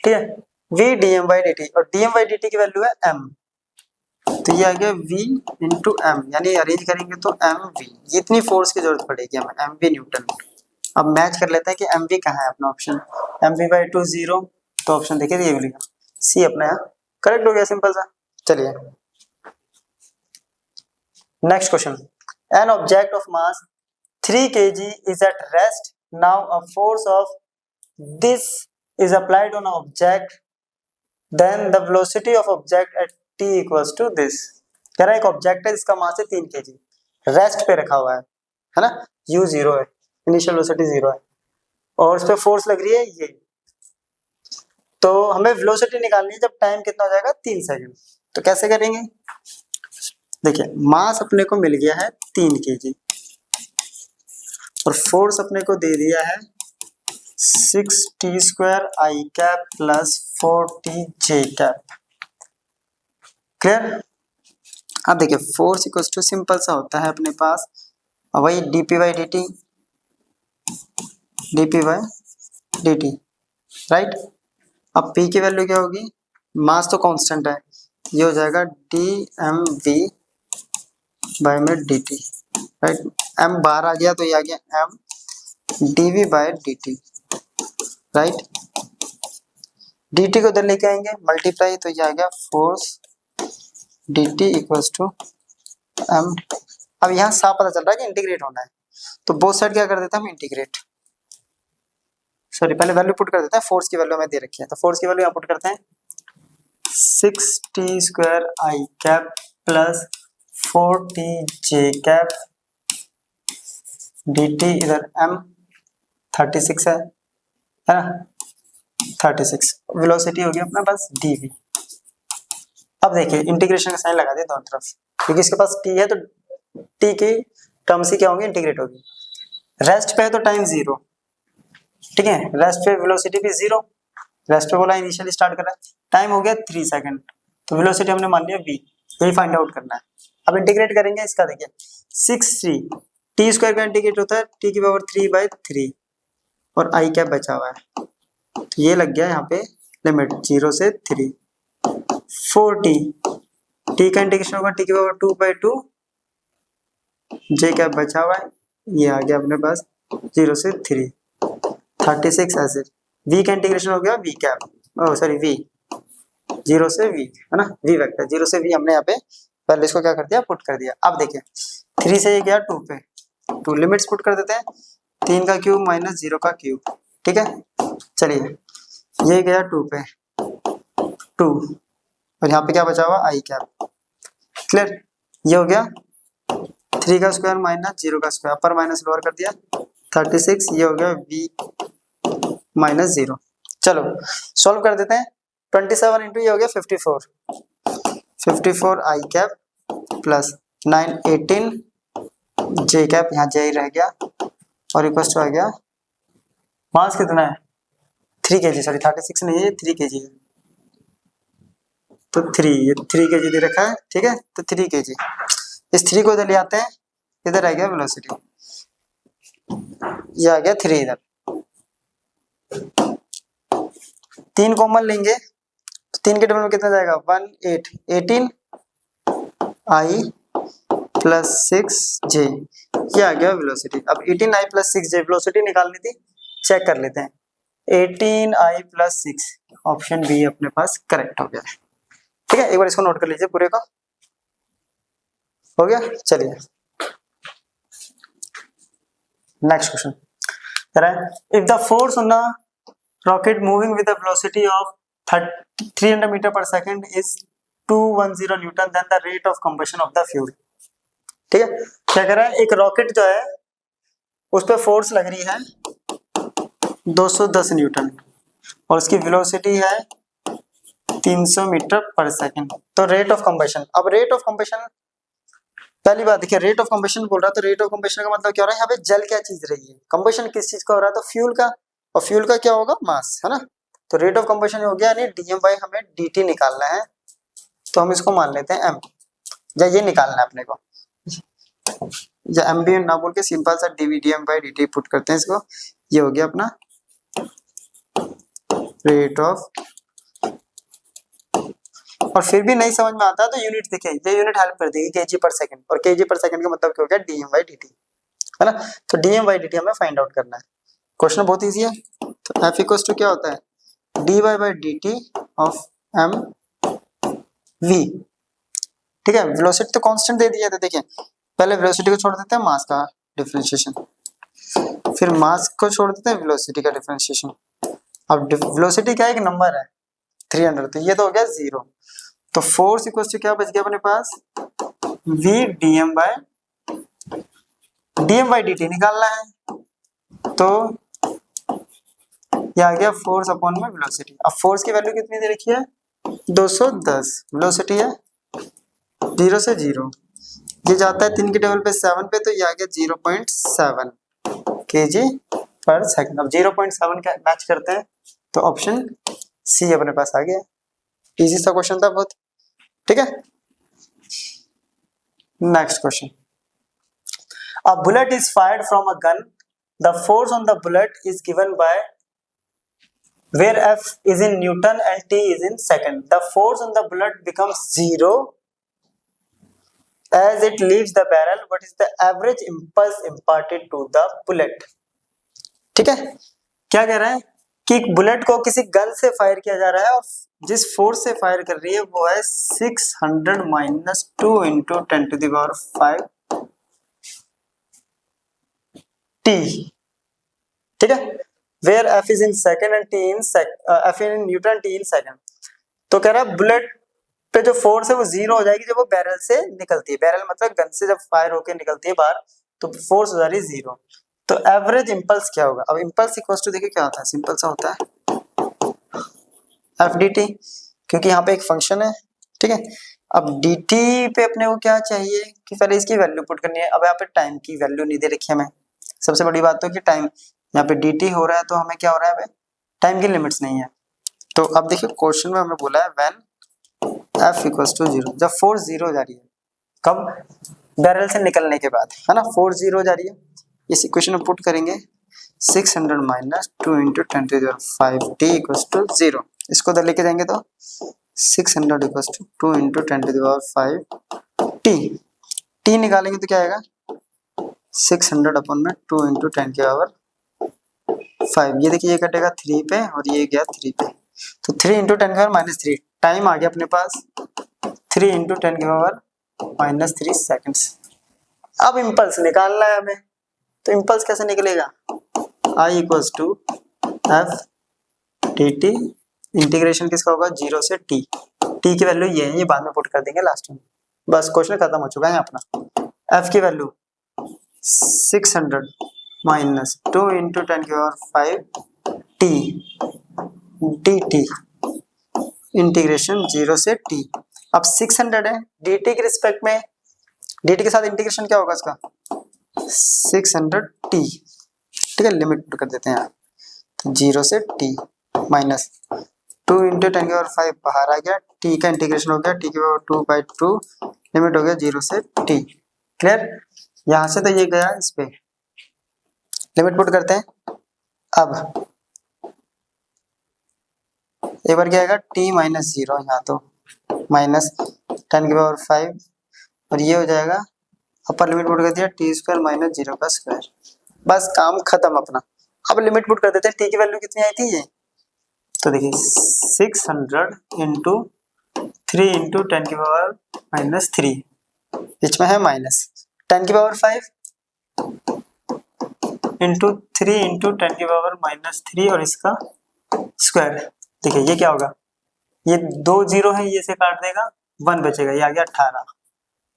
ठीक है, v dm बाई dt और dm बाई dt की वैल्यू है m, तो ये आ गया v इंटू m, यानी अरेंज करेंगे तो mv, इतनी फोर्स की जरूरत पड़ेगी हमें mv न्यूटन। अब मैच कर लेते हैं कि mv कहाँ है अपना ऑप्शन, mv बाई 2 0, तो ऑप्शन देखिए ये मिलेगा सी अपना यहाँ करेक्ट हो गया, सिंपल सा। चलिए next question, an object of mass 3 kg is at rest, now a force of this is applied on an object, then the velocity of object at t equals to this। कह रहा है एक object है जिसका मास है 3 kg, rest पे रखा हुआ है ना, u 0 है, इनिशियल वेलोसिटी 0 है और उस पर फोर्स लग रही है ये, तो हमें वेलोसिटी निकालनी है जब टाइम कितना हो जाएगा 3 सेकंड, तो कैसे करेंगे, देखिए मास अपने को मिल गया है 3 kg और फोर्स अपने को दे दिया है 6t स्क्वायर आई कैप प्लस 4t जे कैप, क्लियर। अब देखिए फोर्स इक्वल टू सिंपल सा होता है अपने पास वही dp by dt, dp by dt, right. अब p की वैल्यू क्या होगी, मास तो कांस्टेंट है, ये हो जाएगा dmv बाई में dt, राइट, m बाहर आ गया तो ये आ गया m dv by dt, right, dt को उधर लेके आएंगे मल्टीप्लाई, तो ये आ गया force dt equals to m। अब यहाँ साफ पता चल रहा है कि इंटीग्रेट होना है, तो बोथ साइड क्या कर देते हैं हम इंटीग्रेट, सॉरी पहले वैल्यू पुट कर देते हैं, फोर्स की वैल्यू हमें दे रखी है तो फोर्स की वैल्यू यहाँ पुट करते हैं 6t स्क्वायर आई कैप प्लस 4t जे कैप dt, इधर m 36 है ना, 36 वेलोसिटी हो गया अपना बस dv। अब देखिए इंटीग्रेशन का साइन लगा दिया दोनों तरफ, क्योंकि इसके पास t है तो t की टर्म्स ही क्या होंगी, इंटीग्रेट होगी। रेस्ट पे है तो टाइम 0, ठीक है, रेस्ट पे वेलोसिटी भी 0, रेस्ट पे बोला इनिशियली स्टार्ट कर रहा है, टाइम हो गया 3 सेकंड, तो वेलोसिटी हमने मान लिया v, यही फाइंड आउट करना है। अब इंटीग्रेट करेंगे इसका, देखिए 6 3 टी स्क्वायर का इंटीग्रेट होता है t की पावर 3/3 और i क्या बचा हुआ है, तो ये लग गया यहाँ पे लिमिट 0 से 3, 4t t का इंटीग्रेशन होगा t की पावर 2/2, j क्या बचा हुआ है, ये आ गया अपने पास 0 से 3, 36 ऐसे, v का इंटीग्रेशन हो गया v कैप, सॉरी v 0 से v है ना, v वेक्टर 0 से v हमने यहाँ पे पहले इसको क्या कर दिया, पुट कर दिया। अब देखिए 3 से ये गया 2 पे, 2 लिमिट्स पुट कर देते हैं, 3 का क्यूब माइनस 0 का क्यूब, ठीक है। चलिए ये गया 2 पे 2 और यहाँ पे क्या बचा हुआ i कैप, क्लियर, ये हो गया 3 का स्क्वायर माइनस 0 का स्क्वायर, अपर माइनस लोअर कर दिया 36, ये हो गया v माइनस 0। चलो सॉल्व कर देते हैं, 27 इंटू ये हो गया 54 आई कैप प्लस 9 18 जे कैप, यहाँ जे ही रह गया और इक्वल टू आ गया, मास कितना है 3 kg, सॉरी 36 नहीं है, 3 kg है, तो 3 ये 3 kg दे रखा है, ठीक है, तो 3 kg, इस 3 को इधर ले आते हैं, इधर आ गया वेलोसिटी, ये आ गया 3 इधर, 3 कॉमन लेंगे तो 3 के डबल में कितना जाएगा 18 आई प्लस 6 जे, ये आ गया वेलोसिटी। अब 18 आई प्लस 6 जे वेलोसिटी निकालनी थी, चेक कर लेते हैं, 18 आई प्लस 6, ऑप्शन बी अपने पास करेक्ट हो गया, ठीक है। एक बार इसको नोट कर लीजिए, पूरे का हो गया। चलिए नेक्स्ट क्वेश्चन कह रहा है, if the force on the rocket moving with a velocity of 300 meter per second is 210 Newton, then the rate of combustion of the fuel, ठीक है। क्या कह रहा है, एक रॉकेट जो है उस पर फोर्स लग रही है 210 न्यूटन और उसकी वेलोसिटी है 300 मीटर पर सेकंड, तो रेट ऑफ कंबशन, अब रेट ऑफ कंबशन पहली बात देखिए, रेट ऑफ कंबशन बोल रहा है, तो रेट ऑफ कंबशन का मतलब क्या हो रहा है, यहाँ पे जल क्या चीज रही है, कंबशन किस चीज का हो रहा है, तो फ्यूल का, और फ्यूल का क्या होगा, मास, है ना, तो रेट ऑफ कंबशन हो गया, यानी डीएम बाई हमें डीटी निकालना है, तो हम इसको मान लेते हैं एम, या ये निकालना है अपने को, या एम बी ना बोल के सिंपल सा डीवीडीएम बाई डीटी पुट करते हैं इसको, ये हो गया अपना रेट ऑफ, और फिर भी नहीं समझ में आता तो यूनिट देखिए, ये यूनिट हेल्प कर देगी केजी पर सेकंड, और केजी पर सेकंड का मतलब क्या हो गया, डीएम बाई डीटी, है ना, तो डीएम बाई डीटी हमें फाइंड आउट करना है। क्वेश्चन बहुत इजी है, तो एफ इक्वल्स टू क्या होता है, D Y by D T of M V, ठीक है। वेलोसिटी तो कांस्टेंट दे दिया था, देखिए पहले वेलोसिटी को छोड़ देते हैं मास का डिफरेंशिएशन, फिर मास को छोड़ देते हैं वेलोसिटी का डिफरेंशिएशन, अब वेलोसिटी क्या है, एक नंबर है 300, तो ये तो हो गया 0, तो फोर्स इक्वल्स टू क्या बच गया अपने पास, V DM by D T निकालना है, तो ये आ गया फोर्स अपॉन में वेलोसिटी। अब फोर्स की वैल्यू कितनी दे रखी है 210, वेलोसिटी है 0 से 0, ये जाता है 3 के टेबल पे 7 पे, तो ये आ गया 0.7 kg पर सेकंड। अब 0.7 का मैच करते हैं, तो ऑप्शन सी अपने पास आ गया, इजी सा क्वेश्चन था बहुत, ठीक है। Next question, a bullet is fired from a gun, the force on the bullet is given by where F is in Newton and T is in second. The force on the bullet becomes 0 as it leaves the barrel. What is the average impulse imparted to the bullet? ठीक है, क्या कह रहा है कि bullet को किसी gun से फायर किया जा रहा है और जिस फोर्स से फायर कर रही है वो है 600 minus 2 into 10 to the power 5 T, ठीक है, where F is in second and T in F in Newton, T in second, तो कह रहा है बुलेट पे जो फोर्स है वो 0 हो जाएगी जब वो बैरल से निकलती है, बैरल मतलब गन से जब फायर होकर निकलती है बाहर, तो फोर्स हो जा रही है 0, तो एवरेज इंपल्स क्या होगा। अब इंपल्स इक्वल टू देखिए क्या होता है, सिंपल सा होता है एफ डी टी, क्योंकि यहाँ पे एक फंक्शन है, ठीक है। अब dt पे अपने को क्या चाहिए कि पहले इसकी वैल्यू पुट करनी है। अब यहाँ पे टाइम की वैल्यू नहीं दे रखी है हमें, सबसे बड़ी बात तो कि टाइम यहाँ पे dt हो रहा है तो हमें क्या हो रहा है, टाइम की लिमिट्स नहीं है। तो अब देखिए क्वेश्चन में हमें बोला है व्हेन f इक्वल्स टू 0, जब फोर्स 0 हो जा रही है, कब, बैरल से निकलने के बाद, है ना, फोर्स 0 हो जा रही है। इस इक्वेशन में पुट करेंगे 600 minus 2 into 10⁵ t equals to 0। इसको उधर लेके जाएंगे तो 600 इक्वल्स टू 2 इंटू 10⁵ t निकालेंगे तो क्या आएगा 600 अपन में 2 इंटू 10⁵। ये देखिए ये कटेगा 3 पे और ये गया 3 पे, तो 3 इंटू 10⁻³ टाइम आ गया अपने पास 3 इंटू 10⁻³ सेकेंड्स। अब इम्पल्स निकालना है हमें, तो इम्पल्स कैसे निकलेगा, I equals to F T T, integration किसका होगा 0 से t, t की वैल्यू ये है, ये बाद में पुट कर देंगे लास्ट में। बस क्वेश्चन खत्म हो चुका है अपना। f की value 600 minus 2 into 10⁵ t dt, integration 0 से t। अब 600 है dt के रिस्पेक्ट में, dt के साथ इंटीग्रेशन क्या होगा इसका 600t, ठीक है, लिमिट पुट कर देते हैं यहाँ, तो 0 से t माइनस 2 इंटू 10⁵ बाहर आ गया, t का इंटीग्रेशन हो गया t की पावर 2/2, लिमिट हो गया 0 से t। क्लियर, यहाँ से तो ये गया इस पे, लिमिट पुट करते हैं। अब एक बार क्या आएगा t माइनस 0, यहाँ तो माइनस 10⁵, और ये हो जाएगा अपर लिमिट पुट कर दिया t² माइनस 0 का स्क्वायर। बस काम खत्म अपना। अब लिमिट पुट कर देते हैं, t की वैल्यू कितनी आई थी ये, तो देखिए 600 इंटू 3 इंटू 10⁻³ बीच में है माइनस 10⁵ इंटू 3 इंटू 10⁻³ और इसका स्क्वायर। देखिए ये क्या होगा, ये 2 0 है, ये से काट देगा 1 बचेगा, ये आ गया 18,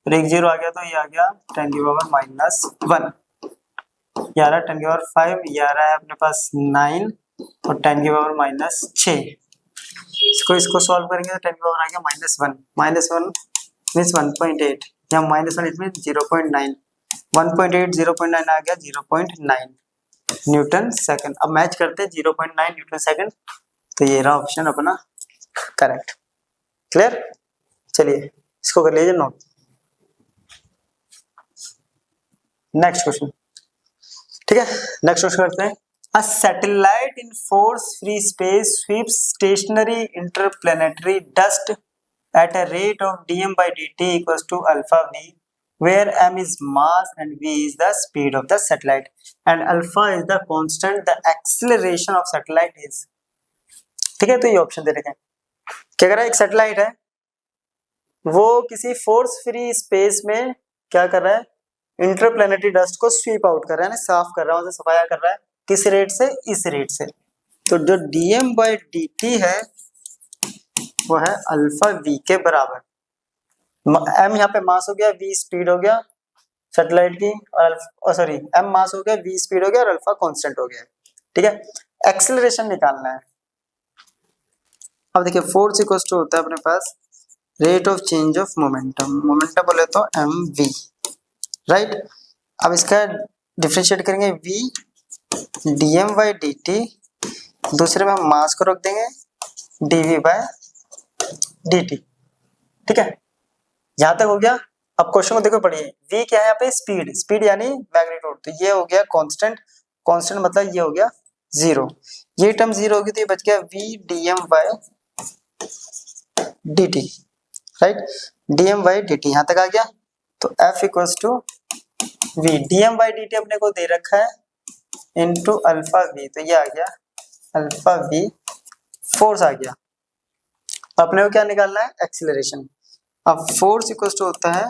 और 1 0 आ गया तो ये आ गया 10⁻⁻1, ये आ रहा है 10⁵, ये आ रहा है अपने पास 9 और 10⁻⁻6। इसको सॉल्व करेंगे तो 10 आ गया -1, -1 मीन्स 1.8, या -1 इट मीन 0.9, 1.8 0.9 आ गया 0.9 न्यूटन सेकंड। अब मैच करते हैं 0.9 न्यूटन सेकंड, तो ये रहा ऑप्शन अपना करेक्ट। क्लियर, चलिए इसको कर लीजिए नोट। नेक्स्ट क्वेश्चन, ठीक है, नेक्स्ट क्वेश्चन करते हैं। A satellite in force free space sweeps stationary interplanetary dust at a rate of dm by dt equals to alpha v, where m is mass and v is the speed of the satellite and alpha is the constant the acceleration of satellite is। ठीक है, तो ये option दे रखे हैं। क्या कर रहा है, एक सैटेलाइट है, वो किसी फोर्स फ्री स्पेस में क्या कर रहा है, इंटरप्लैनेटरी डस्ट को स्वीप आउट कर रहा है, साफ कर रहा है, उसे सफाया कर रहा है, किस रेट से, इस रेट से। तो जो dm बाई dt है वो है अल्फा v के बराबर। m यहाँ पे मास हो गया, v स्पीड हो गया सैटेलाइट की, और सॉरी m मास हो गया, v स्पीड हो गया और अल्फा कांस्टेंट हो गया। ठीक है, एक्सेलरेशन निकालना है। अब देखिए फोर्स इक्वल टू होता है अपने पास rate of change of momentum, momentum बोले तो mv, राइट। अब इसका डिफरेंशिएट करेंगे v dm बाई dt, दूसरे में हम मास को रख देंगे dv बाय dt। ठीक है, यहां तक हो गया। अब क्वेश्चन को देखो पढ़िए, v क्या है यहाँ पे, स्पीड, स्पीड यानी मैग्नीट्यूड, तो ये हो गया कांस्टेंट, कांस्टेंट मतलब ये हो गया 0, ये टर्म 0 होगी तो ये बच गया v dm by dt, right, dm by dt यहां तक आ गया। तो f equals to v dm by dt अपने को दे रखा है इनटू अल्फा v, तो ये आ गया अल्फा v, फोर्स आ गया। अपने को क्या निकालना है, एक्सीलरेशन। अब फोर्स इक्वल टू होता है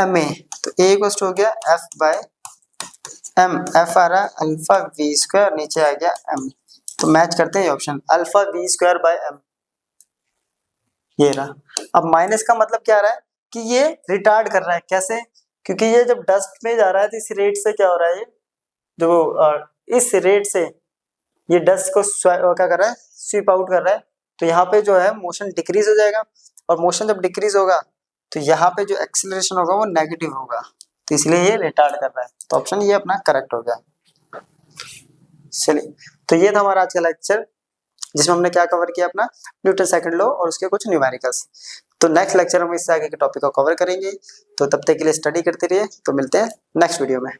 ma, तो a इक्वल टू हो गया f बाय m, f आ रहा है अल्फा v स्क्वायर, नीचे आ गया m, तो मैच करते हैं option alpha v square by m, ये रहा। अब माइनस का मतलब क्या आ रहा है कि ये रिटार्ड कर रहा है, कैसे, क्योंकि ये जब डस्ट में जा रहा है तो इस रेट से क्या हो रहा है, ये जो इस रेट से ये डस्ट को क्या कर रहा है, स्वीप आउट कर रहा है, तो यहाँ पे जो है मोशन डिक्रीज हो जाएगा, और मोशन जब डिक्रीज होगा तो यहाँ पे जो एक्सीलरेशन होगा वो नेगेटिव होगा, तो इसलिए ये रिटार्ड कर रहा है। तो ऑप्शन ये अपना करेक्ट हो गया। चलिए, तो ये था हमारा आज का लेक्चर, जिसमें हमने क्या कवर किया, अपना न्यूटन सेकंड लॉ और उसके कुछ न्यूमेरिकल्स। तो नेक्स्ट लेक्चर हम इससे आगे के टॉपिक को कवर करेंगे। तो तब तक के लिए स्टडी करते रहिए, तो मिलते हैं नेक्स्ट वीडियो में।